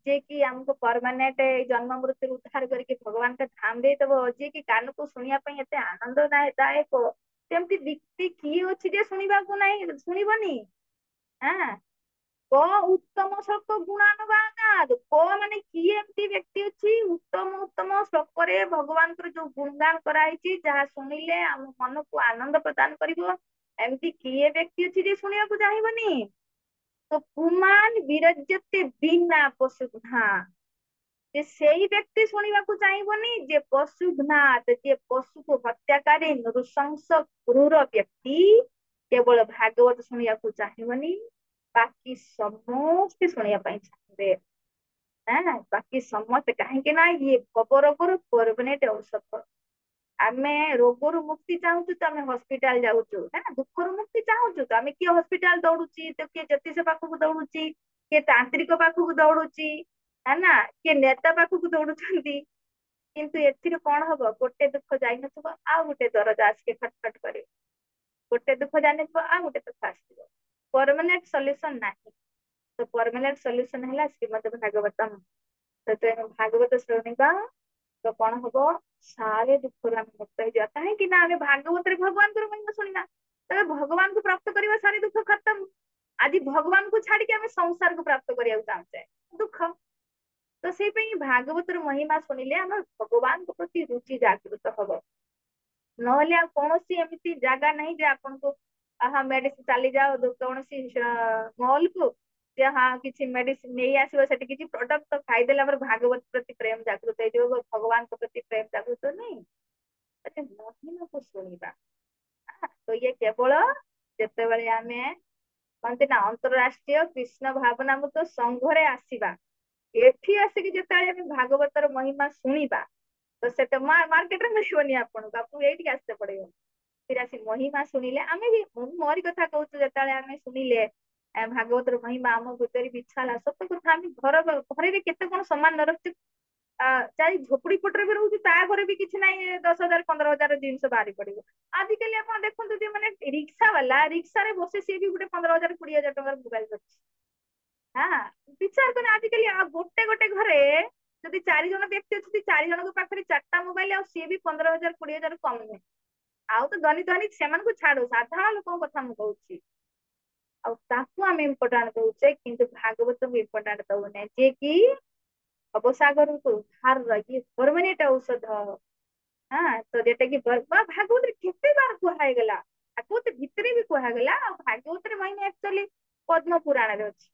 ଯିଏ କି ଆମକୁ ପରମାନେଣ୍ଟ ଏଇ ଜନ୍ମ ମୃତ୍ୟୁ ଉଦ୍ଧାର କରିକି ଭଗବାନଙ୍କ ଧାମ ଦେଇଦବ ଯିଏ କି କାନକୁ ଶୁଣିବା ପାଇଁ ଏତେ ଆନନ୍ଦଦାୟକ ସେମିତି ବ୍ୟକ୍ତି କିଏ ଅଛି ଯେ ଶୁଣିବାକୁ ନାହିଁ ଶୁଣିବନି ହଁ କ ଉତ୍ତମ ଶ୍ଲୋକ ଗୁଣାନୁବାଦ କ ମାନେ କିଏ ଏମିତି ବ୍ୟକ୍ତି ଅଛି ଉତ୍ତମ ଉତ୍ତମ ଶ୍ଲୋକରେ ଭଗବାନଙ୍କର ଯୋଉ ଗୁଣଗାନ କରାହେଇଛି ଯାହା ଶୁଣିଲେ ଆମ ମନକୁ ଆନନ୍ଦ ପ୍ରଦାନ କରିବ ଏମିତି କିଏ ବ୍ୟକ୍ତି ଅଛି ଯେ ଶୁଣିବାକୁ ଚାହିଁବନି। ତ ପୁମାନ ବିରଜ୍ୟତେ ବିନା ପଶୁ ହଁ ଯେ ସେଇ ବ୍ୟକ୍ତି ଶୁଣିବାକୁ ଚାହିଁବନି ଯେ ପଶୁଘ୍ନାତ ଯିଏ ପଶୁକୁ ହତ୍ୟାକାରୀ ନୃଶଂସ କ୍ରୂର ବ୍ୟକ୍ତି କେବଳ ଭାଗବତ ଶୁଣିବାକୁ ଚାହିଁବନି ବାକି ସମସ୍ତେ ଶୁଣିବା ପାଇଁ ଚାହିଁବେ। ବାକି ସମସ୍ତେ କାହିଁକି ନା ଇଏ ଭବ ରୋଗର ପରମାନେଣ୍ଟ ଔଷଧ। ଆମେ ରୋଗରୁ ମୁକ୍ତି ଚାହୁଁଛୁ ତ ଆମେ ହସ୍ପିଟାଲ ଯାଉଛୁ ନା ଦୁଃଖରୁ ମୁକ୍ତି ଚାହୁଁଛୁ ତ ଆମେ କିଏ ହସ୍ପିଟାଲ ଦୌଡୁଛି ତ କିଏ ଜ୍ୟୋତିଷ ପାଖକୁ ଦୌଡୁଛି କିଏ ତାନ୍ତ୍ରିକ ପାଖକୁ ଦୌଡୁଛି है ନା କିଏ ନେତା ପାଖକୁ ଦୌଡୁଛନ୍ତି। କିନ୍ତୁ ଏଥିରୁ କଣ ହବ ଗୋଟେ ଦୁଃଖ ଯାଇନଥିବ ଆଉ ଗୋଟେ ଦରଜା ଆସିକି ଖଟଖଟ କରିବ। ଗୋଟେ ଦୁଃଖ ଜାଣିଥିବ ଆଉ ଗୋଟେ ଦୁଃଖ ଆସିବ ପରମାନେଣ୍ଟ ସଲ୍ୟୁସନ ନାହିଁ। ତ ପରମାନେଣ୍ଟ ସଲ୍ୟୁସନ ହେଲା ଶ୍ରୀମଦ ଭାଗବତମ। ସେଥିପାଇଁ ଭାଗବତ ଶୁଣିବା ତ କଣ ହବ ସାरे ଦୁଃଖରୁ ଆମେ ମୁକ୍ତ ହେଇଯିବା କାହିଁକି ନା ଆମେ ଭାଗବତରେ ଭଗବାନଙ୍କର ମହିମା ଶୁଣିବା ତେବେ ଭଗବାନଙ୍କୁ ପ୍ରାପ୍ତ କରିବା ସାରି ଦୁଃଖ ଖତମ। ଆଜି ଭଗବାନଙ୍କୁ ଛାଡିକି ଆମେ ସଂସାରକୁ ପ୍ରାପ୍ତ କରିବାକୁ ଚାହୁଁଛେ ଦୁଃଖ। ତ ସେଇପାଇଁ ଭାଗବତର ମହିମା ଶୁଣିଲେ ଆମର ଭଗବାନଙ୍କ ପ୍ରତି ରୁଚି ଜାଗୃତ ହବ। ନହେଲେ ଆଉ କୌଣସି ଏମିତି ଜାଗା ନାହିଁ ଯେ ଆପଣଙ୍କୁ ମେଡିସିନ ଚାଲିଯାଅ କୌଣସି ମଲ କୁ ଯେ ହଁ କିଛି ମେଡିସିନ ନେଇ ଆସିବ ସେଠି କିଛି ପ୍ରଡକ୍ଟ ତ ଖାଇଦେଲେ ଆମର ଭାଗବତ ପ୍ରତି ପ୍ରେମ ଜାଗୃତ ହେଇଯିବ ଭଗବାନଙ୍କ ପ୍ରତି ପ୍ରେମ ଜାଗୃତ ନାଇଁ ମହିମାକୁ ଶୁଣିବା। ତ ଇଏ କେବଳ ଯେତେବେଳେ ଆମେ କହନ୍ତି ନା ଅନ୍ତରାଷ୍ଟ୍ରୀୟ କୃଷ୍ଣ ଭାବନାମୃତ ସଂଘରେ ଆସିବା ଏଠି ଆସିକି ଯେତେବେଳେ ଆମେ ଭାଗବତର ମହିମା ଶୁଣିବା ତ ସେଟା ମାର୍କେଟରେ ମିଳିବନି ଆପଣଙ୍କୁ ଏଇଠିକି ଆସିତେ ପଡିବ। ଫିର ଆସି ମହିମା ଶୁଣିଲେ ଆମେ ବି ମୁଁ ମୋରି କଥା କହୁଛୁ ଯେତେବେଳେ ଆମେ ଶୁଣିଲେ ଭାଗବତର ମହିମା ଆମ ଭିତରେ ବି ଇଚ୍ଛା ହେଲା ସତ କଥା ଆମେ ଘରେ କେତେ କଣ ସମାନ ନ ରଖିଛୁ ଚାରି ଝୋପଡି ପଟରେ ବି ରହୁଛି ତା ଘରେ ବି କିଛି ନାହିଁ 10,000 15,000 ଜିନିଷ ବାହାରି ପଡିବ। ଆଜିକାଲି ଆପଣ ଦେଖନ୍ତୁ ଯେ ମାନେ ରିକ୍ସା ବାଲା ରିକ୍ସାରେ ବସେ ସିଏ ବି ଗୋଟେ 15,000 20,000 ଟଙ୍କାର ମୋବାଇଲ ଧରିଛି। ହଁ ବିଚାର କର ଆଜିକାଲି ଆଉ ଗୋଟେ ଗୋଟେ ଘରେ ଯଦି 4 ଜଣ ବ୍ୟକ୍ତି ଅଛନ୍ତି 4 ଜଣଙ୍କ ପାଖରେ 4ଟା ମୋବାଇଲ ଆଉ ସିଏ ବି 15,000 20,000 କମ ନୁହେଁ। ଆଉ ତ ଧନୀ ଧନୀ ସେମାନଙ୍କୁ ଛାଡୁ ସାଧାରଣ ଲୋକଙ୍କ କଥା ମୁଁ କହୁଛି। ଆଉ ତାକୁ ଆମେ ଇମ୍ପୋର୍ଟାଣ୍ଟ ଦଉଛେ କିନ୍ତୁ ଭାଗବତକୁ ଇମ୍ପୋର୍ଟାଣ୍ଟ ଦଉନେ ଯିଏ କି ଅବସାଗରକୁ ଉଦ୍ଧାର ଇଏ ପରମାନେଣ୍ଟ ଔଷଧ। ହଁ ତ ଯେଟା କି ଭାଗବତରେ କେତେ ବାର କୁହା ହେଇଗଲା। ଭାଗବତ ଭିତରେ ବି କୁହାଗଲା ଆଉ ଭାଗବତରେ ମାନେ ଆକ୍ଚୁଆଲି ପଦ୍ମ ପୁରାଣରେ ଅଛି।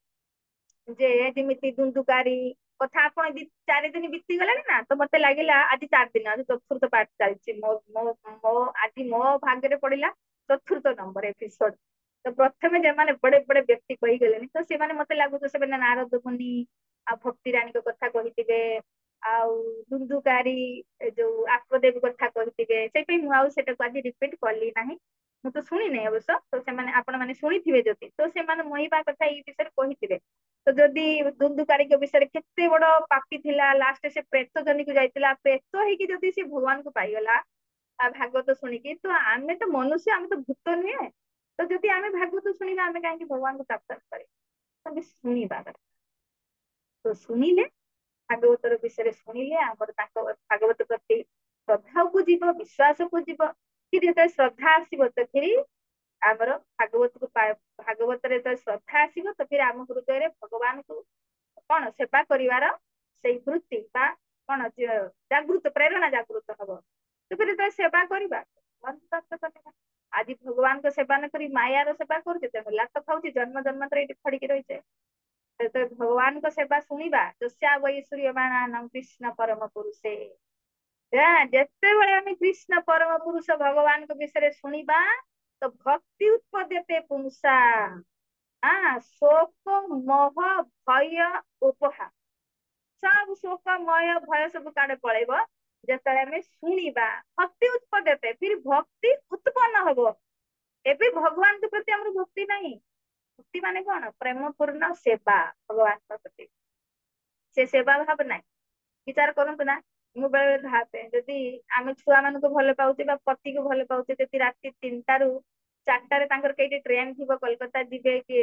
ଯେ ଯେମିତି ଦୁନ୍ଦୁକାରୀ କଥା ଆପଣ 4 ଦିନ ବିତିଗଲାଣି ନା ତ ମତେ ଲାଗିଲା ଆଜି 4 ଦିନ ଆଜି ଚତୁର୍ଥ ପାଠ ଚାଲିଛି ଆଜି ମୋ ଭାଗରେ ପଡିଲା 4ର୍ଥ ନମ୍ବର ଏପିସୋଡ। ତ ପ୍ରଥମେ ଯେମାନେ ବଡେ ବଡେ ବ୍ୟକ୍ତି କହିଗଲେଣି ତ ସେମାନେ ମତେ ଲାଗୁଛି ସେମାନେ ନାରଦ ମୁନି ଆଉ ଭକ୍ତି ରାଣୀଙ୍କ କଥା କହିଥିବେ ଆଉ ଧୁନ୍ଧୁକାରୀ ଏ ଯୋଉ ଆତ୍ମଦେବ କଥା କହିଥିବେ ସେଇପାଇଁ ମୁଁ ଆଉ ସେଟାକୁ ଆଜି ରିପିଟ କଲି ନାହିଁ। ମୁଁ ତ ଶୁଣିନି ଅବଶ୍ୟ ତ ସେମାନେ ଆପଣ ମାନେ ଶୁଣିଥିବେ ଯଦି ତ ସେମାନେ ମହିମା କଥା ଏଇ ବିଷୟରେ କହିଥିବେ। ତ ଯଦି ଦୁନ୍ଦୁକାରୀଙ୍କ ବିଷୟରେ କେତେ ବଡ ପାପି ଥିଲା ଲାଷ୍ଟ ସେ ପ୍ରେତ ଜନୀକୁ ଯାଇଥିଲା ପ୍ରେତ ହେଇକି ଯଦି ସେ ଭଗବାନଙ୍କୁ ପାଇଗଲା ଆଉ ଭାଗବତ ଶୁଣିକି ତ ଆମେ ତ ମନୁଷ୍ୟ ଆମେ ତ ଭୂତ ନୁହେଁ। ତ ଯଦି ଆମେ ଭାଗବତ ଶୁଣିବା ଆମେ କାହିଁକି ଭଗବାନଙ୍କୁ ପ୍ରାପ୍ତ କରିବା ଆମେ ଶୁଣିବା ଦରକାର। ତ ଶୁଣିଲେ ଭାଗବତର ବିଷୟରେ ଶୁଣିଲେ ଆମର ତାଙ୍କ ଭାଗବତ ପ୍ରତି ଶ୍ରଦ୍ଧାକୁ ଯିବ ବିଶ୍ଵାସକୁ ଯିବ କି ଯେତେବେଳେ ଶ୍ରଦ୍ଧା ଆସିବ ସେଥିରେ ଆମର ଭାଗବତରେ ଯେତେବେଳେ ଶ୍ରଦ୍ଧା ଆସିବ ତ ଫିର ଆମ ହୃଦୟରେ ଭଗବାନଙ୍କୁ କଣ ସେବା କରିବାର ସେଇ ବୃତ୍ତି ବା କଣ ଜାଗୃତ ପ୍ରେରଣା ଜାଗୃତ ହବ। ତ ଫିର ଯେତେବେଳେ ସେବା କରିବା ଆଜି ଭଗବାନଙ୍କ ସେବା ନ କରି ମାୟାର ସେବା କରୁଛେ ତେଣୁ ଲାତ ଖାଉଛି ଜନ୍ମ ଜନ୍ମାନ୍ତର ଏଇଠି ପଡିକି ରହିଛେ। ଯେତେବେଳେ ଭଗବାନଙ୍କ ସେବା ଶୁଣିବା ଦସ୍ୟା ବୈଶ୍वर्य ମାଣାନାମ କୃଷ୍ଣ ପରମ ପୁରୁଷେ ଯେତେବେଳେ ଆମେ କୃଷ୍ଣ ପରମ ପୁରୁଷ ଭଗବାନଙ୍କ ବିଷୟରେ ଶୁଣିବା ତ ଭକ୍ତି ଉତ୍ପଦ୍ୟତେ ପୁଂସା ଶୋକ ମୋହ ଭୟ ଉପହା ସବୁ ଶୋକ ମୟ ଭୟ ସବୁ କାଡେ ପଳେଇବ ଯେତେବେଳେ ଆମେ ଶୁଣିବା ଭକ୍ତି ଉତ୍ପଦ୍ୟତେ ଫିର ଭକ୍ତି ଉତ୍ପନ୍ନ ହବ। ଏବେ ଭଗବାନଙ୍କ ପ୍ରତି ଆମର ଭକ୍ତି ନାହିଁ। ଭକ୍ତି ମାନେ କଣ ପ୍ରେମ ପୂର୍ଣ୍ଣ ସେବା ଭଗବାନଙ୍କ ପ୍ରତି। ସେ ସେବା ଭାବ ନାହିଁ ବିଚାର କରନ୍ତୁ ନା ମୁଁ ବେଳେ ବେଳେ ଭାବେ ଯଦି ଆମେ ଛୁଆ ମାନଙ୍କୁ ଭଲ ପାଉଛେ ବା ପତିକୁ ଭଲ ପାଉଛେ ଯଦି ରାତି 3ଟାରୁ 4ଟାରେ ତାଙ୍କର କେଇଠି ଟ୍ରେନ ଥିବ କୋଲକାତା ଯିବେ କି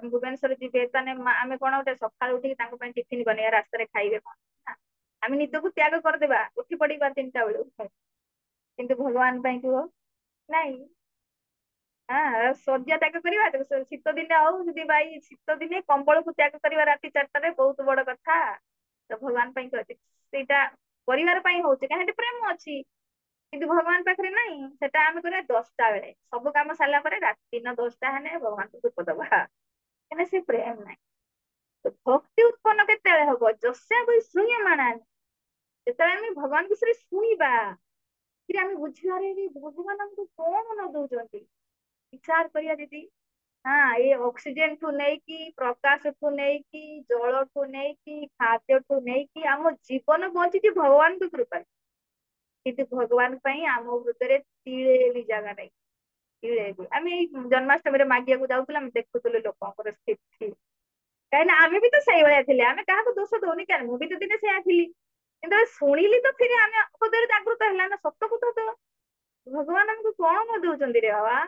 ଭୁବନେଶ୍ଵର ଯିବେ ତାହେଲେ ଆମେ କଣ ଗୋଟେ ସକାଳୁ ଉଠିକି ତାଙ୍କ ପାଇଁ ଟିଫିନ ବନେଇବା ରାସ୍ତାରେ ଖାଇବେ କଣ ଆମେ ନିଜକୁ ତ୍ୟାଗ କରିଦେବା ଉଠି ପଡିବା 3ଟା ବେଳୁ କିନ୍ତୁ ଭଗବାନ ପାଇଁ କୁହ ନାଇଁ ହଁ ଶଯ୍ୟା ତ୍ୟାଗ କରିବା ଶୀତ ଦିନେ ହଉ ଯଦି ଭାଇ ଶୀତ ଦିନେ କମ୍ବଳକୁ ତ୍ୟାଗ କରିବା ରାତି 4ଟାରେ ବହୁତ ବଡ କଥା। ତ ଭଗବାନ ପାଇଁ କହିଛି ସେଇଟା ପରିବାର ପାଇଁ ହଉଛି କାହିଁକି ସେଠି ପ୍ରେମ ଅଛି। କିନ୍ତୁ ଭଗବାନ ପାଖରେ ନାହିଁ ସେଟା ଆମେ କରିବା 10ଟା ବେଳେ ସବୁ କାମ ସାରିଲା ପରେ ରାତି ଦିନ 10ଟା ହେଲେ ଭଗବାନଙ୍କୁ ଧୂପ ଦବା କାହିଁକିନା ସେ ପ୍ରେମ ନାହିଁ। ତ ଭକ୍ତି ଉତ୍ପନ୍ନ କେତେବେଳେ ହବ ଯସ୍ୟା ଶ୍ରୁୟମାଣ ଯେତେବେଳେ ଆମେ ଭଗବାନ ବିଷୟରେ ଶୁଣିବା କି ଆମେ ବୁଝିବାରେ ବି ଭଗବାନ ଆମକୁ କଣ ନ ଦଉଛନ୍ତି ବିଚାର କରିବା ଦିଦି। ହଁ ଏଇ ଅକ୍ସିଜେନ ଠୁ ନେଇକି ପ୍ରକାଶଠୁ ନେଇକି ଜଳଠୁ ନେଇକି ଖାଦ୍ୟଠୁ ନେଇକି ଆମ ଜୀବନ ବଞ୍ଚିଛି ଭଗବାନଙ୍କ କୃପାରେ। କିନ୍ତୁ ଭଗବାନ ପାଇଁ ଆମ ହୃଦୟରେ ତିଳେ ବି ଜାଗା ନାହିଁ। ତିଳେ ବି ଆମେ ଏଇ ଜନ୍ମାଷ୍ଟମୀରେ ମାଗିବାକୁ ଯାଉଥିଲେ ଆମେ ଦେଖୁଥିଲୁ ଲୋକଙ୍କର ସ୍ଥିତି। କାହିଁକିନା ଆମେ ବି ତ ସେଇଭଳିଆ ଥିଲେ ଆମେ କାହାକୁ ଦୋଷ ଦଉନି କାରଣ ମୁଁ ବି ତ ଦିନେ ସେଇଆ ଥିଲି। କିନ୍ତୁ ଶୁଣିଲି ତ ଫିର ଆମେ ହୃଦୟରେ ଜାଗୃତ ହେଲା ନା ସତକୁ ସତ ଭଗବାନ ଆମକୁ କଣ ନ ଦଉଛନ୍ତି ରେ ବାବା।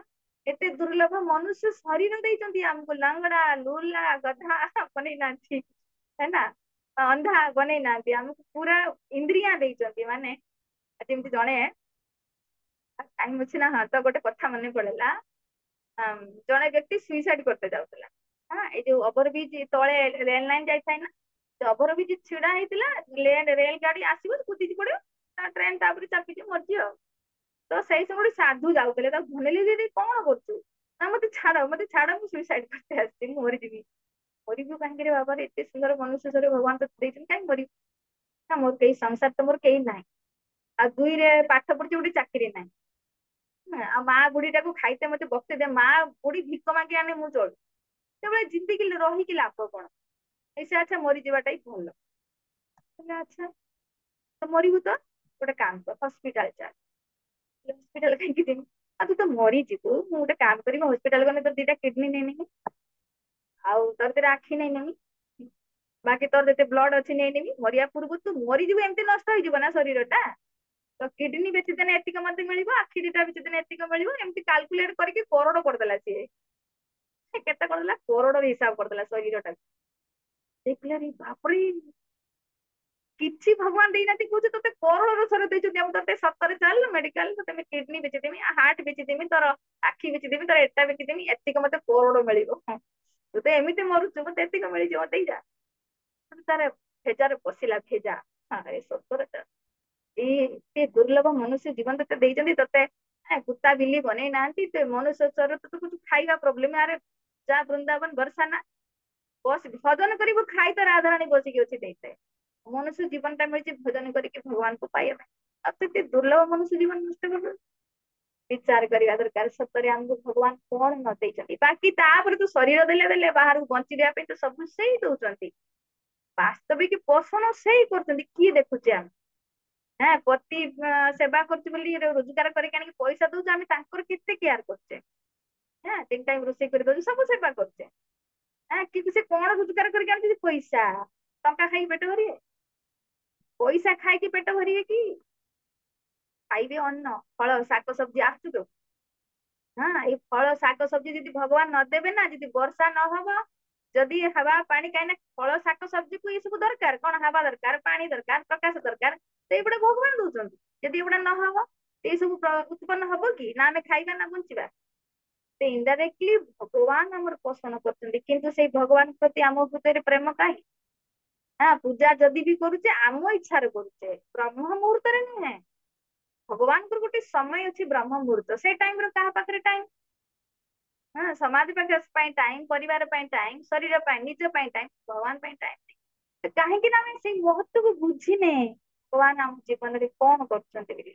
ଏତେ ଦୁର୍ଲଭ ମନୁଷ୍ୟ ଶରୀର ଦେଇଛନ୍ତି ଆମକୁ ଲଙ୍ଗଡା ଲୁଲା ଗଧା ବନେଇ ନାହାନ୍ତି ହେଲା ଅନ୍ଧା ବନେଇ ନାହାନ୍ତି ଆମକୁ ପୁରା ଇନ୍ଦ୍ରିଆ ଦେଇଛନ୍ତି ମାନେ ଯେମିତି ଜଣେ ଟାଇମ ଅଛି ନା ହଁ ତ ଗୋଟେ କଥା ମନେ ପଡିଲା ଜଣେ ବ୍ୟକ୍ତି ସୁଇସାଇଡ କରତେ ଯାଉଥିଲା। ହଁ ଏଇ ଯୋଉ ଓଭର ବ୍ରିଜ ତଳେ ରେଳ ଲାଇନ ଯାଇଥାଏ ନା ସେ ଓଭର ବ୍ରିଜ ଛିଡା ହେଇଥିଲା ରେଳ ଗାଡି ଆସିବ କୁଦିକି ପଡିବ ତା ଟ୍ରେନ ତାପରେ ଚାପିକି ମରିଯିବ ଆଉ। ତ ସେଇ ସମୟରେ ସାଧୁ ଯାଉଥିଲେ ତାକୁ ଧନେଇଲେ ଦିଦି କଣ କରୁଛୁ ନା ମତେ ଛାଡ ମୁଁ ସୁଇସାଇଡ କରିତେ ଆସିଛି ମୁଁ ମରିଯିବି। ମରିବୁ କାହିଁକିରେ ବାବାରେ ଏତେ ସୁନ୍ଦର ମନୁଷ୍ୟ ଶରୀର ଭଗବାନ ତତେ ଦେଇଛନ୍ତି କାହିଁକି ମରିବୁ। ନା ମୋର କେହି ସଂସାର ତ ମୋର କେହି ନାହିଁ ଆଉ ଦୁଇରେ ପାଠ ପଢିଛି ଗୋଟେ ଚାକିରି ନାହିଁ। ଆଉ ମା ବୁଢୀଟାକୁ ଖାଇତେ ମତେ ବସେଇ ଦେ ମା ବୁଢୀ ଭିକ ମାଗି ଆନେ ମୁଁ ଚଳୁଛି। ସେଭଳିଆ ଜିନ୍ଦିକି ରହିକି ଲାଭ କଣ ସେ ଆଚ୍ଛା ମରିଯିବାଟା ହିଁ ଭଲ। ହେଲେ ଆଚ୍ଛା ତ ମରିବୁ ତ ଗୋଟେ କାମ କର ହସ୍ପିଟାଲ ଚାଲ। ହସ୍ପିଟାଲ କାହିଁକି ଯିବି ଆଉ ତୁ ତ ମରିଯିବୁ ମୁଁ ଗୋଟେ କାମ କରିବି ହସ୍ପିଟାଲ ଗଲେ ତୋ ଦିଟା କିଡନୀ ନେଇନେବି ଆଉ ତୋର ଦିଟା ଆଖି ନେଇନେବି ବାକି ତୋର ଯେତେ ବ୍ଲଡ ଅଛି ନେଇନେବି ମରିବା ପୂର୍ବରୁ ତୁ ମରିଯିବୁ ଏମିତି ନଷ୍ଟ ହେଇଯିବ ନା ଶରୀର ଟା ତ କିଡନୀ ବେଚିଦେନେ ଏତିକ ମତେ ମିଳିବ ଆଖି ଦିଟା ବେଚିଦେନେ ଏତିକ ମିଳିବ ଏମିତି କାଲକୁଲେଟ କରିକି କରୋଡ କରିଦେଲା ସିଏ। ସେ କେତେ କରିଦେଲା କୋରଡରେ ହିସାବ କରିଦେଲା ଶରୀରଟାକୁ ଦେଖିଲାରେ ବାପରେ କିଛି ଭଗବାନ ଦେଇନାହାନ୍ତି କହୁଛି ତତେ କରୋଡର ଥର ଦେଇଛନ୍ତି ଆଉ ତତେ ସତରେ ଚାଲ ମେଡିକାଲ ତତେ କିଡନୀ ବେଚିଦେମି ହାର୍ଟ ବେଚିଦେମି ତୋର ଆଖି ବିକିଦେମି ତୋର ଏଟା ବିକିଦେମି ଏତିକ ମତେ କୋରଡ ମିଳିବ ତୁ ତ ଏମିତି ମରୁଛୁ ମତେ ଏତିକ ମିଳିଯିବ ଦେଇଯା ତାର ଭେଜାରେ ପଶିଲା ଭେଜା ଏ ସତରେ ଏତେ ଦୁର୍ଲଭ ମନୁଷ୍ୟ ଜୀବନ ତତେ ଦେଇଛନ୍ତି ତତେ କୁତା ବିଲେଇ ବନେଇ ନାହାନ୍ତି ସେ ମନୁଷ୍ୟ ଶରୀର ତ ଖାଇବା ପ୍ରୋବ୍ଲେମ ଆରେ ଯା ବୃନ୍ଦାବନ ବର୍ଷାନା ବସ ଭଜନ କରିବୁ ଖାଇ ତ ରାଧାରାଣୀ ବସିକି ଅଛି ଦେଇଥାଏ। ମନୁଷ୍ୟ ଜୀବନ ଟା ମିଳିଛି ଭୋଜନ କରିକି ଭଗବାନଙ୍କୁ ପାଇବା ପାଇଁ ଆଉ ସେତେ ଦୁର୍ଲଭ ମନୁଷ୍ୟ ଜୀବନ ନଷ୍ଟ କରିଦଉଛୁ। ବିଚାର କରିବା ଦରକାର ସତରେ ଆମକୁ ଭଗବାନ କଣ ନ ଦେଇଛନ୍ତି ବାକି ତାପରେ ତୁ ଶରୀର ଦେଲେ ବାହାରକୁ ବଞ୍ଚିଯିବା ପାଇଁ ତ ସବୁ ସେଇ ଦଉଛନ୍ତି। ବାସ୍ତବିକ ପୋଷଣ ସେଇ କରୁଛନ୍ତି କିଏ ଦେଖୁଛେ ଆମେ ହଁ ପତି ସେବା କରୁଛି ବୋଲି ରୋଜଗାର କରିକି ଆଣିକି ପଇସା ଦଉଛି ଆମେ ତାଙ୍କର କେତେ କେୟାର କରୁଛେ ହଁ 3 ଟାଇମ ରୋଷେଇ କରି ଦଉଛି ସବୁ ସେବା କରୁଛେ କିନ୍ତୁ ସେ କଣ ରୋଜଗାର କରିକି ଆଣୁଛନ୍ତି ପଇସା ଟଙ୍କା ଖାଇକି ପେଟ ଭରିବେ ପଇସା ଖାଇକି ପେଟ ଭରିବେ କି ଖାଇବେ ଅନ୍ନ ଫଳ ଶାଗ ସବଜି ଆସୁଛୁ ତ ହଁ ଏଇ ଫଳ ଶାଗ ସବଜି ଯଦି ଭଗବାନ ନଦେବେ ନା ଯଦି ବର୍ଷା ନହବ ଯଦି ହେବା ପାଣି କାହିଁକି ଫଳ ଶାକ ସବଜି କୁ ଏ ସବୁ ଦରକାର କଣ ହେବା ଦରକାର ପାଣି ଦରକାର ପ୍ରକାଶ ଦରକାର ସେଇଗୁଡା ଭଗବାନ ଦଉଛନ୍ତି ଯଦି ଏଗୁଡା ନହବ ଏଇ ସବୁ ଉତ୍ପନ୍ନ ହବ କି ନା ଆମେ ଖାଇବା ନା ବଞ୍ଚିବା ସେ ଇନଡାଇରେକ୍ଟଲି ଭଗବାନ ଆମର ପୋଷଣ କରୁଛନ୍ତି କିନ୍ତୁ ସେଇ ଭଗବାନ ପ୍ରତି ଆମ ହୃଦୟରେ ପ୍ରେମ କାହିଁ ହଁ ପୂଜା ଯଦି ବି କରୁଛେ ଆମ ଇଚ୍ଛାରେ କରୁଛେ ବ୍ରହ୍ମ ମୁହୂର୍ତ୍ତରେ ନୁହେଁ ଭଗବାନଙ୍କର ଗୋଟେ ସମୟ ଅଛି ବ୍ରହ୍ମ ମୁହୂର୍ତ୍ତ ସେଇ ଟାଇମ ର କାହା ପାଖରେ ଟାଇମ ହଁ ସମାଜ ପାଇଁ ଟାଇମ ପରିବାର ପାଇଁ ଟାଇମ ଶରୀର ପାଇଁ ନିଜ ପାଇଁ ଟାଇମ ଭଗବାନ ପାଇଁ ଟାଇମ କାହିଁକି ନା ଆମେ ସେଇ ମହତ୍ଵକୁ ବୁଝିନେ ଭଗବାନ ଆମ ଜୀବନରେ କଣ କରୁଛନ୍ତି ବୋଲି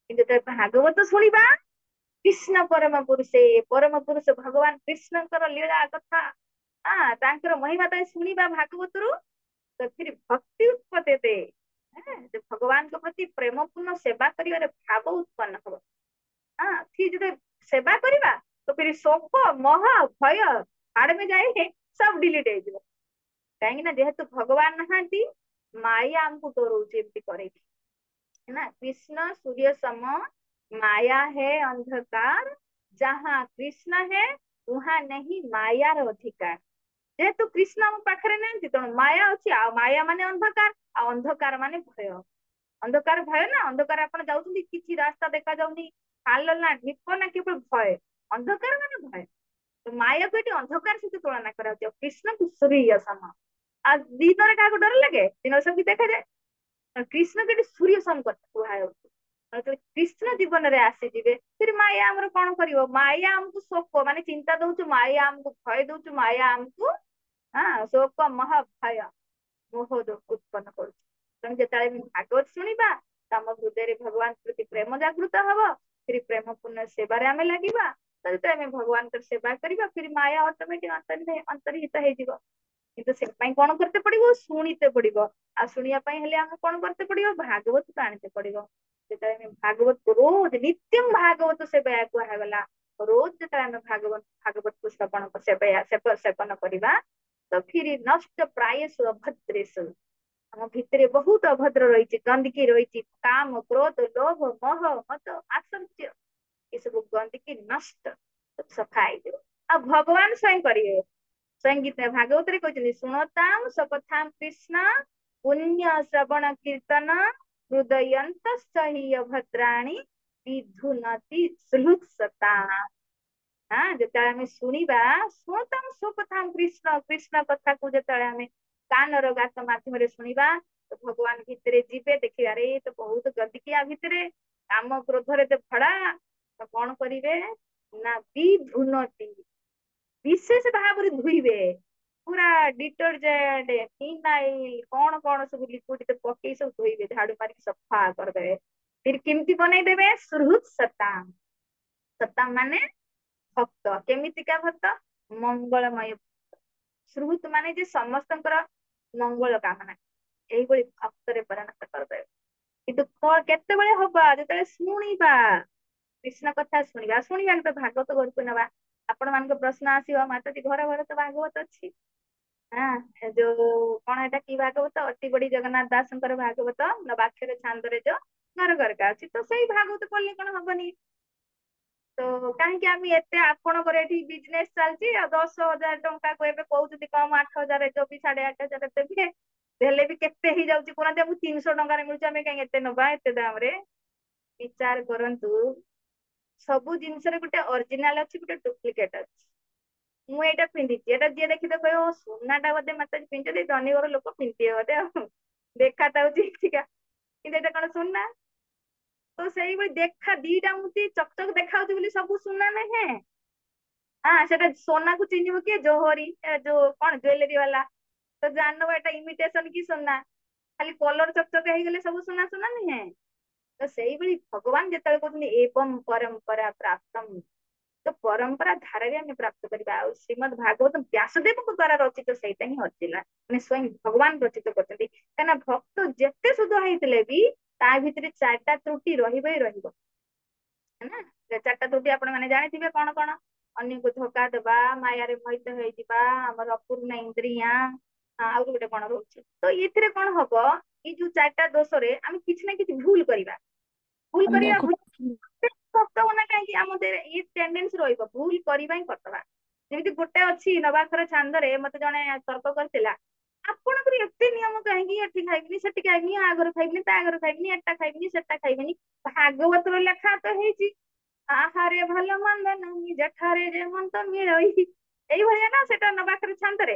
କିନ୍ତୁ ତ ଭାଗବତ ଶୁଣିବା କୃଷ୍ଣ ପରମ ପରମ ପୁରୁଷ ଭଗବାନ କୃଷ୍ଣଙ୍କର ଲୀଳା କଥା ତାଙ୍କର ମହିମା ତ ଶୁଣିବା ଭାଗବତରୁ ସେଥିରେ ଭକ୍ତି ଉତ୍ପତ୍ତି ଭଗବାନଙ୍କ ପ୍ରତି ପ୍ରେମ ପୂର୍ଣ୍ଣ ସେବା କରିବାରେ ଭାବ ଉତ୍ପନ୍ନ ହବ କି ଯଦି ସେବା କରିବା ତ ଫିର ଶୋକ ମୋହ ଭୟ ଆଡମେ ଯାଏ ସବୁ ଡିଲିଟ ହେଇଯିବ କାହିଁକି ନା ଯେହେତୁ ଭଗବାନ ନାହାନ୍ତି ମାୟା ଆମକୁ ଡରଉଛି ଏମିତି କରେଇକି है कृष्ण सूर्य सम माया है अंधकार जहाँ कृष्ण है वहाँ नहीं मायार अधिकार ଯେହେତୁ କୃଷ୍ଣ ଆମ ପାଖରେ ନାହାନ୍ତି ତେଣୁ ମାୟା ଅଛି ଆଉ ମାୟା ମାନେ ଅନ୍ଧକାର ଆଉ ଅନ୍ଧକାର ମାନେ ଭୟ ଅନ୍ଧକାର ଭୟ ନା ଅନ୍ଧକାର ଆପଣ ଯାଉଛନ୍ତି କିଛି ରାସ୍ତା ଦେଖା ଯାଉନି ଆଲୋ ନା ଢିପ ନା କେବଳ ଭୟ ଅନ୍ଧକାର ମାନେ ଭୟ। ତ ମାୟାକୁ ଏଠି ଅନ୍ଧକାର ସହିତ ତୁଳନା କରାଯାଉଛି, ଆଉ କୃଷ୍ଣକୁ ସୂର୍ଯ୍ୟ ସମ। ଆଉ ଦିନରେ କାହାକୁ ଡର ଲାଗେ? ଦିନରେ ସବୁ ଦେଖାଯାଏ। କୃଷ୍ଣ ଏଠି ସୂର୍ଯ୍ୟ ସମ କଥା କୁହାଯାଉଛି। ଯେତେବେଳେ କୃଷ୍ଣ ଜୀବନରେ ଆସିଯିବେ, ଫିର ମାୟା ଆମର କଣ କରିବ? ମାୟା ଆମକୁ ଶୋକ ମାନେ ଚିନ୍ତା ଦଉଛୁ, ମାୟା ଆମକୁ ଭୟ ଦଉଛୁ, ମାୟା ଆମକୁ ଶୋକ ମହ ଭୟ ମୋହ ଉତ୍ପନ୍ନ କରୁଛି। ତେଣୁ ଯେତେବେଳେ ଆମେ ଭାଗବତ ଶୁଣିବା, ଆମ ହୃଦୟରେ ଭଗବାନ ପ୍ରତି ପ୍ରେମ ଜାଗୃତ ହବ, ଫିର ପ୍ରେମ ପୂର୍ଣ୍ଣ ସେବାରେ ଆମେ ଲାଗିବା। ତ ଯେତେବେଳେ ଆମେ ଭଗବାନଙ୍କର ସେବା କରିବା, ଫିର ମାୟା ଅଟୋମେଟିକ ଅନ୍ତର୍ହିତ ହେଇଯିବ। କିନ୍ତୁ ସେଥିପାଇଁ କଣ କରତେ ପଡିବ? ଶୁଣିତେ ପଡିବ। ଆଉ ଶୁଣିବା ପାଇଁ ହେଲେ ଆମକୁ କଣ କରତେ ପଡିବ? ଭାଗବତ ଆଣିତେ ପଡିବ। ଯେତେବେଳେ ଆମେ ଭାଗବତ ରୋଜ ନିତ୍ୟମ ଭାଗବତ ସେବୟା କୁହାଗଲା, ରୋଜ ଯେତେବେଳେ ଆମେ ଭାଗବତକୁ ସେବନ କରିବା, ତ ଫିର ନଷ୍ଟ ପ୍ରାୟସ ଅଭଦ୍ରେଷ। ଆମ ଭିତରେ ବହୁତ ଅଭଦ୍ର ରହିଛି, ଗନ୍ଦଗୀ ରହିଛି, କାମ କ୍ରୋଧ ଲୋଭ ମୋହ ମଦ ଆସକ୍ତି, ଏସବୁ ଗନ୍ଦଗୀ ନଷ୍ଟ ସଫା ହେଇଯିବ। ଆଉ ଭଗବାନ ସ୍ୱୟଂ କରିବେ। ସଙ୍ଗୀତ ଭାଗବତରେ କହିଛନ୍ତି, ଶୁଣତାମ ସକଥାମ କୃଷ୍ଣ ପୁଣ୍ୟ ଶ୍ରବଣ କୀର୍ତ୍ତନ ହୃଦୟନ୍ତ ସହି ଅଭଦ୍ରାଣୀ ବିଧୁନତି ସୁହୃତ୍ସତା। ଯେତେବେଳେ ଆମେ ଶୁଣିବା, ଶୁଣତାମ ସକଥାମ କୃଷ୍ଣ, କୃଷ୍ଣ କଥାକୁ ଯେତେବେଳେ ଆମେ କାନର ଗାତ ମାଧ୍ୟମରେ ଶୁଣିବା, ତ ଭଗବାନ ଭିତରେ ଯିବେ, ଦେଖିବାରେ ତ ବହୁତ ଗଦିକି ଆ ଭିତରେ କାମ କ୍ରୋଧରେ ତ ଭଡା। ତ କଣ କରିବେ ନା ବିଧୁନତି, ବିଶେଷ ଭାବରେ ଧୋଇବେ। ପୁରା ଡିଟରଜେଣ୍ଟ ଫିନାଇଲ କଣ କଣ ସବୁ ଲିକୁଇଡ ପକେଇ ସବୁ ଧୋଇବେ, ଝାଡୁ ମାରିକି ସଫା କରିଦେବେ। ଫିର କେମିତି ବନେଇଦେବେ? ସୁହୃତ ସତାମ। ସତାମ ମାନେ ଭକ୍ତ। କେମିତିକା ଭକ୍ତ? ମଙ୍ଗଳମୟ ଭକ୍ତ। ସୁହୃତ ମାନେ ଯେ ସମସ୍ତଙ୍କର ମଙ୍ଗଳ କାମନା, ଏଇଭଳି ଭକ୍ତରେ ପରିଣତ କରିଦେବେ। କିନ୍ତୁ କେତେବେଳେ ହବା? ଯେତେବେଳେ ଶୁଣିବା କୃଷ୍ଣ କଥା ଶୁଣିବା। ଶୁଣିବା ତ ଭାଗବତ ଘରକୁ ନେବା। ଆପଣ ମାନଙ୍କ ପ୍ରଶ୍ନ ଆସିବ, ମାତାଜୀ ଘର ଘର ତ ଭାଗବତ ଅଛି। ଯୋଉ କଣ ଏଟା କି ଭାଗବତ? ଅତି ବଡି ଜଗନ୍ନାଥ ଦାସଙ୍କର ଭାଗବତ ନବାକ୍ଷର ଛାନ୍ଦରେ ଯୋଉ ଘର ଘରକା ଅଛି। ତ ସେଇ ଭାଗବତ ପଢିଲେ କଣ ହବନି? ତ କାହିଁକି ଆମେ ଏତେ, ଆପଣଙ୍କର ଏଠି ବିଜନେସ ଚାଲିଛି, ଆଉ 10,000 ଟଙ୍କା ଏବେ କହୁଛନ୍ତି କମ 8,000 ଦେବି, 8,500 ଦେବି, ହେଲେ ବି କେତେ ହେଇଯାଉଛି କୁହନ୍ତି? ଆମକୁ 300 ଟଙ୍କାରେ ମିଳୁଛି, ଆମେ କାହିଁକି ଏତେ ନବା ଏତେ ଦାମ ରେ? ବିଚାର କରନ୍ତୁ, ସବୁ ଜିନିଷରେ ଗୋଟେ ଅରିଜିନାଲ ଅଛି, ଗୋଟେ ଡୁପ୍ଲିକେଟ ଅଛି। ମୁଁ ଏଇଟା ପିନ୍ଧିଛି, ଏଇଟା ଯିଏ ଦେଖି ତ କହିବ ସୁନାଟା ବୋଧେ ମାତାଜୀ ପିନ୍ଧୁଛନ୍ତି, ଧନୀ ଘର ଲୋକ ପିନ୍ଧିବେ ବୋଧେ, ଆଉ ଦେଖା ଯାଉଛି ଠିକା, କିନ୍ତୁ ଏଇଟା କଣ ସୁନା? ତ ସେଇଭଳି ଦେଖା ଦିଟା ମୂର୍ତ୍ତି ଚକ ଚକ ଦେଖା ହଉଛି ବୋଲି ସବୁ ସୁନା ନୁହେଁ। ସେଟା সোনাକୁ ଚିହ୍ନିବ କିଏ? ଜୋହରୀ ଯୋଉ କଣ ଜୁଏଲାରୀ ବାଲା। ତ ଜାଣିନବ ଏଟା ଇମିଟେସନ କି ସୁନା। ଖାଲି କଲର ଚକଚକ ହେଇଗଲେ ସବୁ ସୁନା ସୁନା ନୁହେଁ। ତ ସେଇଭଳି ଭଗବାନ ଯେତେବେଳେ କହୁଛନ୍ତି ଏବଂ ପରମ୍ପରା ପ୍ରାପ୍ତମ, ତ ପରମ୍ପରା ଧାରାରେ ଆମେ ପ୍ରାପ୍ତ କରିବା। ଆଉ ଶ୍ରୀମଦ ଭାଗବତ ବ୍ୟାସଦେବଙ୍କ ଦ୍ଵାରା ରଚିତ, ସେଇଟା ହିଁ ଅର୍ଜିଲା, ମାନେ ସ୍ୱୟଂ ଭଗବାନ ରଚିତ କରିଛନ୍ତି। କାହିଁକିନା ଭକ୍ତ ଯେତେ ସୁଧ ହେଇଥିଲେ ବି ତା ଭିତରେ 4ଟା ତ୍ରୁଟି ରହିବ ହିଁ ରହିବ। ହେଲା, ସେ 4ଟା ତ୍ରୁଟି ଆପଣ ମାନେ ଜାଣିଥିବେ କଣ କଣ? ଅନ୍ୟକୁ ଧୋକା ଦେବା, ମାୟାରେ ମୋହିତ ହେଇଯିବା, ଆମର ଅପୂର୍ଣ୍ଣ ଇନ୍ଦ୍ରିୟା, ଆଉ ଗୋଟେ କଣ ରହୁଛି? ତ ଏଥିରେ କଣ ହବ? ଏଇ ଯୋଉ 4ଟା ଦୋଷରେ ଆମେ କିଛି ନା କିଛି ଭୁଲ କରିବା। ଭୁଲ କରିବା ଅନ୍ୟକୁ ଭକ୍ତ ନା କାହିଁକି ଆମ ଇଏ ଟେଣ୍ଡେନ୍ସି ରହିବ ଭୁଲ କରିବା ହିଁ କରିଦବା। ଯେମିତି ଗୋଟେ ଅଛି ନବାକ୍ଷର ଛାନ୍ଦରେ ମତେ ଜଣେ ତର୍କ କରିଥିଲା, ଆପଣଙ୍କର ଏତେ ନିୟମ କାହିଁକି? ଏଠି ଖାଇବିନି, ସେଠି ଖାଇବିନି, ଆ ଘର ଖାଇବିନି, ତା ଘର ଖାଇବିନି, ଏଟା ଖାଇବିନି, ସେଟା ଖାଇବିନି। ଭାଗବତର ଲେଖା ତ ହେଇଛି, ଆହାରେ ଭଲ ମନ୍ଦ ନାହିଁ ଜଠାରେ ଯେ ମନ୍ଦ ମିଳଇ। ଏଇଭଳିଆ ନା ସେଟା ନବାକ୍ଷର ଛାନ୍ଦରେ।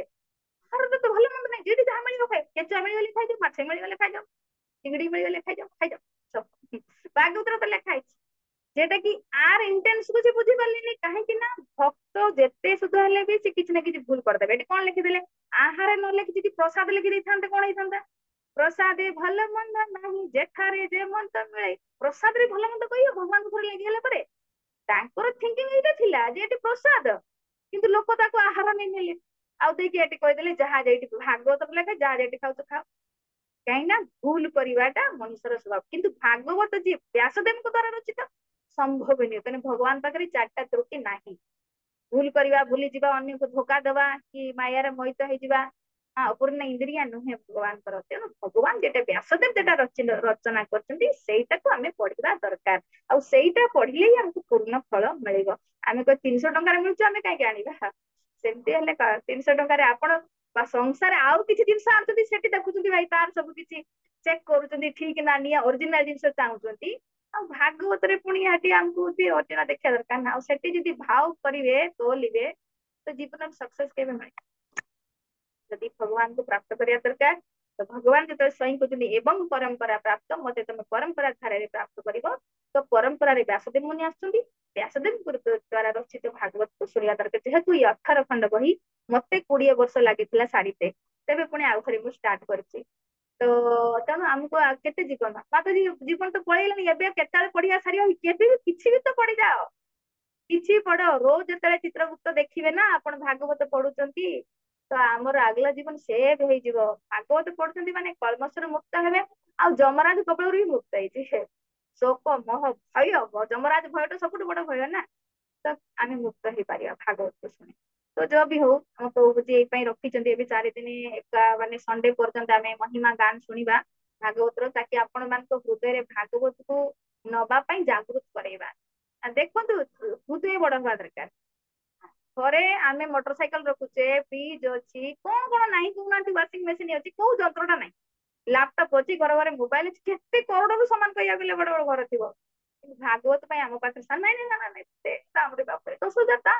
ଘରର ତ ଭଲ ମନ୍ଦ ନାହିଁ, ଯେଠି ଯାହା ମିଳିବ ଖାଇ, କେଞ୍ଚୁଆ ମିଳିଗଲେ ଖାଇଯାଉ, ମାଛ ମିଳିଗଲେ ଖାଇଯାଉ, ଚିଙ୍ଗୁଡି ମିଳିଗଲେ ଖାଇଯାଉ ଖାଇଯାଉ। ଭାଗବତରେ ତ ଲେଖା ହେଇଛି। ଯେଟା କି ଆର ଇଣ୍ଟେନ୍ସକୁ ସେ ବୁଝି ପାରିଲେନି। କାହିଁକି ନା ଭକ୍ତ ଯେତେ ସୁଧ ହେଲେ ବି ସେ କିଛି ନା କିଛି ଭୁଲ କରିଦେବେ। ଏଠି କଣ ଲେଖିଦେଲେ? ଆହାର ନ ଲେଖି ଯଦି ପ୍ରସାଦ ଲେଖି ଦେଇଥାନ୍ତେ କଣ ହେଇଥାନ୍ତା? ପ୍ରସାଦେ ଭଲ ମନ୍ଦ ନାହିଁ ଯେଠାରେ ଯେ ମନ୍ଦ ମିଳେ। ପ୍ରସାଦରେ ଭଲ ମନ୍ଦ କହିବ ଭଗବାନଙ୍କ ଥରେ ଲାଗିଗଲା ପରେ? ତାଙ୍କର ଥିଙ୍କିଂ ଏଇଟା ଥିଲା ଯେ ଏଠି ପ୍ରସାଦ, କିନ୍ତୁ ଲୋକ ତାକୁ ଆହାର ନେଇ ନେଲେ। ଆଉ ଦେଇକି ଏଠି କହିଦେଲେ ଯାହା ଯେଠି ଭାଗବତ ଲେଖା, ଯାହା ଯେଠି ଖାଉଛ ଖାଅ। କାହିଁକି ନା ଭୁଲ କରିବାଟା ମଣିଷର ସ୍ୱଭାବ। କିନ୍ତୁ ଭାଗବତ ଯିଏ ବ୍ୟାସଦେବଙ୍କ ଦ୍ଵାରା ରଚିତ, ସମ୍ଭବ ନୁହେଁ। କାହିଁକି ଭଗବାନ ପାଖରେ 4ଟା ତ୍ରୁଟି ନାହିଁ। ଭୁଲ କରିବା, ଭୁଲିଯିବା, ଅନ୍ୟକୁ ଧୋକା ଦେବା, କି ମାୟାରେ ମୋହିତ ହେଇଯିବା, ଅପୂର୍ଣ୍ଣ ଇନ୍ଦ୍ରିୟା ନୁହେଁ ଭଗବାନଙ୍କର। ତେଣୁ ଭଗବାନ ଯେଟା ବ୍ୟାସଦେବ ଯେଟା ରଚନା କରିଛନ୍ତି, ସେଇଟାକୁ ଆମେ ପଢିବା ଦରକାର। ଆଉ ସେଇଟା ପଢିଲେ ହିଁ ଆମକୁ ପୂର୍ଣ୍ଣ ଫଳ ମିଳିବ। ଆମେ 300 ଟଙ୍କାରେ ମିଳୁଛୁ, ଆମେ କାହିଁକି ଆଣିବା? ସେମିତି ହେଲେ 300 ଟଙ୍କାରେ ଆପଣ ବା ସଂସାରେ ଆଉ କିଛି ଜିନିଷ ଆଣୁଛନ୍ତି, ସେଠି ଦେଖୁଛନ୍ତି ଭାଇ ତାର ସବୁ କିଛି ଚେକ୍ କରୁଛନ୍ତି, ଠିକ ନା ନିଆ ଅରିଜିନାଲ ଜିନିଷ ଚାହୁଁଛନ୍ତି। ଆଉ ଭାଗବତରେ ପୁଣି ହେଠି ଆମକୁ ବି ଅର୍ଜୁନ ଦେଖିବା ଦରକାର ନା, ଆଉ ସେଠି ଯଦି ଭାव କରିବେ ତୋଲିବେ ତ ଜୀବନରେ ସକ୍ସେସ କେବେ ମିଳେ। ଯଦି ଭଗବାନଙ୍କୁ ପ୍ରାପ୍ତ କରିବା ଦରକାର ତ ଭଗବାନ ଯେତେବେଳେ ସ୍ୱୟଂ କହୁଛନ୍ତି ଏବଂ ପରମ୍ପରା ପ୍ରାପ୍ତ ମତେ ତମେ ପରମ୍ପରା ଧାରାରେ ପ୍ରାପ୍ତ କରିବ, ତ ପରମ୍ପରାରେ ବ୍ୟାସଦେବ ମୁନି ଆସୁଛନ୍ତି, ବ୍ୟାସଦେବଙ୍କ ଦ୍ଵାରା ରଚିତ ଭାଗବତକୁ ଶୁଣିବା ଦରକାର। ଯେହେତୁ ଏଇ 18 ଖଣ୍ଡ ବହି ମତେ 20 ବର୍ଷ ଲାଗିଥିଲା ସାରିତେ, ତେବେ ପୁଣି ଆଉ ଥରେ ମୁଁ ଷ୍ଟାର୍ଟ କରିଛି। ତ ତେଣୁ ଆମକୁ କେତେ ଜୀବନ ମାତାଜୀ ଜୀବନ ତ ପଳେଇଲାଣି, ଏବେ କେତେବେଳେ ପଢିବା ସାରିବା, କେବେ ବି କିଛି ବି ତ ପଢିଯାଅ, କିଛି ପଢ। ରୋଜ ଯେତେବେଳେ ଚିତ୍ରଗୁପ୍ତ ଦେଖିବେ ନା ଆପଣ ଭାଗବତ ପଢୁଛନ୍ତି ତ ଆମର ଆଗଲା ଜୀବନ ସେଭ ହେଇଯିବ। ଭାଗବତ ପଢୁଛନ୍ତି ମାନେ କଳମଶରୁ ମୁକ୍ତ ହେବେ, ଆଉ ଯମରାଜ କବଳରୁ ବି ମୁକ୍ତ ହେଇଯିବେ। ଶୋକ ମୋହ ଭୟ, ଯମରାଜ ଭୟଟା ସବୁଠୁ ବଡ ଭୟ ନା, ତ ଆମେ ମୁକ୍ତ ହେଇପାରିବା ଭାଗବତ ଶୁଣି। ତ ଯୋଉ ବି ହଉ ଆମ ପ୍ରଭୁଜୀ ଏଇ ପାଇଁ ରଖିଛନ୍ତି ଏବେ 4 ଦିନ ଏକା ମାନେ ସଣ୍ଡେ ପର୍ଯ୍ୟନ୍ତ ଆମେ ମହିମା ଗାନ ଶୁଣିବା ଭାଗବତର, ତାକି ଆପଣ ମାନଙ୍କ ହୃଦୟରେ ଭାଗବତକୁ ନବା ପାଇଁ ଜାଗୃତ କରେଇବା। ଦେଖନ୍ତୁ ହୃଦୟ ବଡ ହବା ଦରକାର। ଘରେ ଆମେ ମୋଟର ସାଇକେଲ ରଖୁଛେ, ଫ୍ରିଜ ଅଛି, କଣ କଣ ନାହିଁ କହୁନାହାନ୍ତି, ୱାସିଂ ମେସିନ ଅଛି, କୋଉ ଯନ୍ତ୍ରଟା ନାହିଁ, ଲାପଟପ ଅଛି, ଘର ଘରେ ମୋବାଇଲ ଅଛି, କେତେ କରଡରୁ ସମାନ କହିବାକୁ ଗଲେ ବଡ ବଡ ଘର ଥିବ। କିନ୍ତୁ ଭାଗବତ ପାଇଁ ଆମ ପାଖରେ ନାଇଁ ନାଇଁ ନା ନାଇଁ ଦାମରେ ବାପରେ 10,000 ଟଙ୍କା,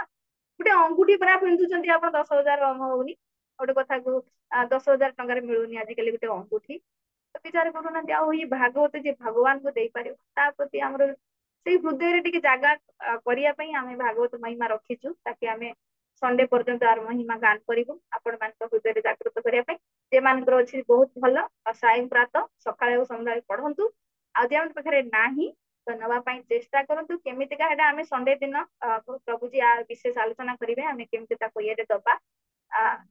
ଗୋଟେ ଅଙ୍ଗୁଠି ପରା ପିନ୍ଧୁଛନ୍ତି ଆପଣ 10,000 ହଉନି, ଗୋଟେ କଥାକୁ 10,000 ଟଙ୍କାରେ ମିଳୁନି ଆଜିକାଲି ଗୋଟେ ଅଙ୍ଗୁଠି। ତ ବିଚାର କରୁନାହାନ୍ତି, ଆଉ ଇଏ ଭାଗବତ ଯେ ଭଗବାନଙ୍କୁ ଦେଇପାରିବ ତା ପ୍ରତି ଆମର ସେଇ ହୃଦୟରେ ଟିକେ ଜାଗା କରିବା ପାଇଁ ଆମେ ଭାଗବତ ମହିମା ରଖିଛୁ, ତାକି ଆମେ ସଣ୍ଡେ ପର୍ଯ୍ୟନ୍ତ ଆର ମହିମା ଗାନ କରିବୁ ଆପଣ ମାନଙ୍କ ହୃଦୟରେ ଜାଗୃତ କରିବା ପାଇଁ। ଯେମାନଙ୍କର ଅଛି ବହୁତ ଭଲ, ଆଉ ସାୟଂ ପ୍ରାତ ସକାଳେ ଆଉ ସନ୍ଧ୍ୟାରେ ପଢନ୍ତୁ, ଆଉ ଯେମାନଙ୍କ ପାଖରେ ନାହିଁ ତ ନବା ପାଇଁ ଚେଷ୍ଟା କରନ୍ତୁ। କେମିତିକା ହେଟା ଆମେ ସଣ୍ଡେ ଦିନ ପ୍ରଭୁଜୀ ବିଶେଷ ଆଲୋଚନା କରିବେ, ଆମେ କେମିତି ତାକୁ ଇଏରେ ଦବା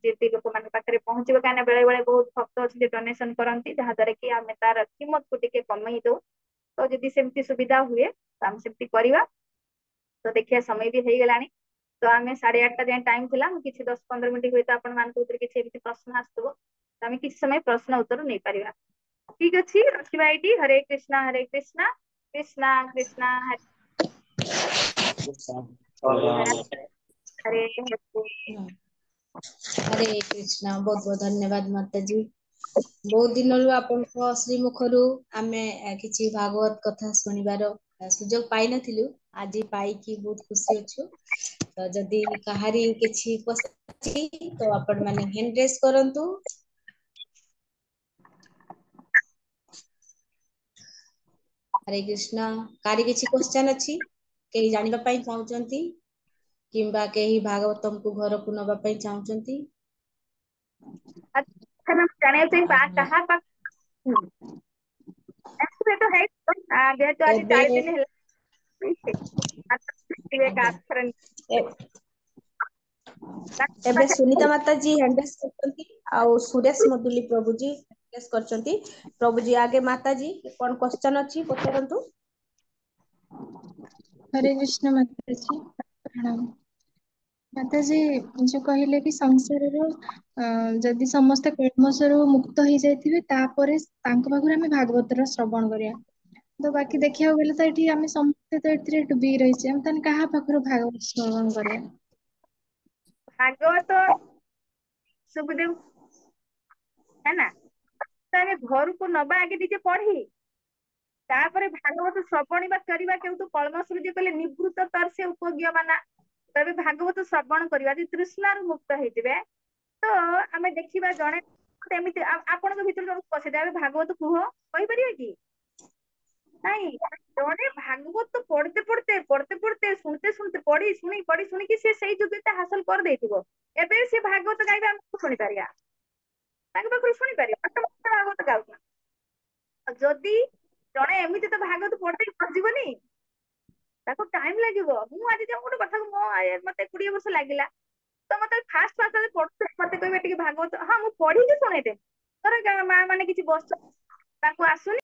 ଯେମିତି ଲୋକମାନଙ୍କ ପାଖରେ ପହଞ୍ଚିବ। କାହିଁକିନା ବେଳେ ବେଳେ ବହୁତ ଭକ୍ତ ଅଛନ୍ତି ଡୋନେସନ କରନ୍ତି, ଯାହା ଦ୍ୱାରା କି ଆମେ ତାର କିମତକୁ ଟିକେ କମେଇ ଦଉ। ତ ଯଦି ସେମିତି ସୁବିଧା ହୁଏ ତ ଆମେ ସେମିତି କରିବା। ତ ଦେଖିବା ସମୟ ବି ହେଇଗଲାଣି, ତ ଆମେ 8:30 ଯାଏଁ ଟାଇମ ଥିଲା, ମୁଁ କିଛି 10-15 ମିନିଟ ହୁଏତ ଆପଣ ମାନଙ୍କ ଭିତରେ କିଛି ଏମିତି ପ୍ରଶ୍ନ ଆସୁଥିବ ତ ଆମେ କିଛି ସମୟ ପ୍ରଶ୍ନ ଉତ୍ତର ନେଇପାରିବା। ଠିକ ଅଛି, ରଖିବା ଏଇଠି। ହରେ କୃଷ୍ଣ ହରେ କୃଷ୍ଣ କୃଷ୍ଣ କୃଷ୍ଣ ହରେ ହରେ ହରେ। ହରେ କୃଷ୍ଣ। ବହୁତ ବହୁତ ଧନ୍ୟବାଦ ମାତାଜୀ। ବହୁତ ଦିନରୁ ଆପଣଙ୍କ ଶ୍ରୀମୁଖରୁ ଆମେ କିଛି ଭାଗବତ କଥା ଶୁଣିବାର ସୁଯୋଗ ପାଇନଥିଲୁ, ଆଜି ପାଇକି ବହୁତ ଖୁସି ଅଛୁ। ତ ଯଦି କାହାରି କିଛି ଅଛି ତ ଆପଣ ମାନେ ହ୍ୟାଣ୍ଡ ରେଜ କରନ୍ତୁ। ହରେ କୃଷ୍ଣ। କାରି କିଛି କ୍ୱେଶ୍ଚନ ଅଛି, କେହି ଜାଣିବା ପାଇଁ ଚାହୁଁଛନ୍ତି କିମ୍ବା କେହି ଭାଗବତଙ୍କୁ ଘରକୁ ନବା ପାଇଁ ଚାହୁଁଛନ୍ତି? ଜାଣିବା ପାଇଁ କାହା ପାଖ ଯେହେତୁ ଆଜି ଏବେ 4 ଦିନ ଆଜ୍ଞା ହେଲା ଏବେ ସୁନିତା ମାତାଜୀ ହ୍ୟାଣ୍ଡ ରାଇଜ କରିଛନ୍ତି, ଆଉ ସୁରେଶ ମଦୁଲି ପ୍ରଭୁଜୀ ହ୍ୟାଣ୍ଡ ରାଇଜ କରିଛନ୍ତି। ପ୍ରଭୁଜୀ ଆଗେ ମାତାଜୀ କଣ କ୍ୱେଶ୍ଚନ ଅଛି ପଚାରନ୍ତୁ। ହରେ କୃଷ୍ଣ ମାତାଜୀ ପ୍ରଣାମ। ମାତାଜୀ ଯୋଉ କହିଲେ କି ସଂସାରରୁ ଯଦି ସମସ୍ତେ କଳମଶରୁ ମୁକ୍ତ ହେଇଯାଇଥିବେ ତାପରେ ତାଙ୍କ ପାଖରୁ ଆମେ ଭାଗବତର ଶ୍ରବଣ କରିବା। ତ ବାକି ଦେଖିବାକୁ ଗଲେ ତ ଏଠି ଆମେ ସମସ୍ତେ ତ ଏଥିରେ ଡୁବିକି ରହିଛେ, ଆମେ ତାହେଲେ କାହା ପାଖରୁ ଭାଗବତ ଶ୍ରବଣ କରିବା? ଭାଗବତ ସୁଖଦେବ ନା ତ ଆମେ ଘରକୁ ନବା ଆଗେ ନିଜେ ପଢି, ତାପରେ ଭାଗବତ ଶ୍ରବଣିବା କରିବା କେଉଠୁ କଳମଶରୁ ଯିଏ କହିଲେ ନିବୃତ ତର ସେ ଉପଜ୍ଞ ମାନା। ତେବେ ଭାଗବତ ଶ୍ରବଣ କରିବା, ଯଦି ତୃଷ୍ଣାରୁ ମୁକ୍ତ ହେଇଥିବେ ତ ଆମେ ଦେଖିବା ଜଣେ ଏମିତି ଆପଣଙ୍କ ଭିତରୁ ଜଣକୁ ପଚାରିବା ଭାଗବତ କୁହ, କହିପାରିବେ କି? ନାଇଁ, ଜଣେ ଭାଗବତ ପଢତେ ପଢି ଶୁଣିକି ସେ ସେଇ ଯୋଗ୍ୟତା ହାସଲ କରିଦେଇଥିବ, ଏବେ ସେ ଭାଗବତ ଗାଇବେ ଆମେ ଶୁଣିପାରିବା, ତାଙ୍କ ପାଖରୁ ଶୁଣିପାରିବା ଭାଗବତ ଗାଉଛନ୍ତି। ଯଦି ଜଣେ ଏମିତି ତ ଭାଗବତ ପଢିଦେଇ ଯିବନି, ତାକୁ ଟାଇମ ଲାଗିବ। ମୁଁ ଆଜି ଯୋଉ ଗୋଟେ କଥା ମତେ 20 ବର୍ଷ ଲାଗିଲା, ତ ମତେ ଫାଷ୍ଟ ପଢୁଥିଲି ମତେ କହିବେ ଟିକେ ଭାଗବତ, ହଁ ମୁଁ ପଢିକି ଶୁଣେଇଦେବି। ଧର ମା ମାନେ କିଛି ବସ ତାଙ୍କୁ ଆସୁନି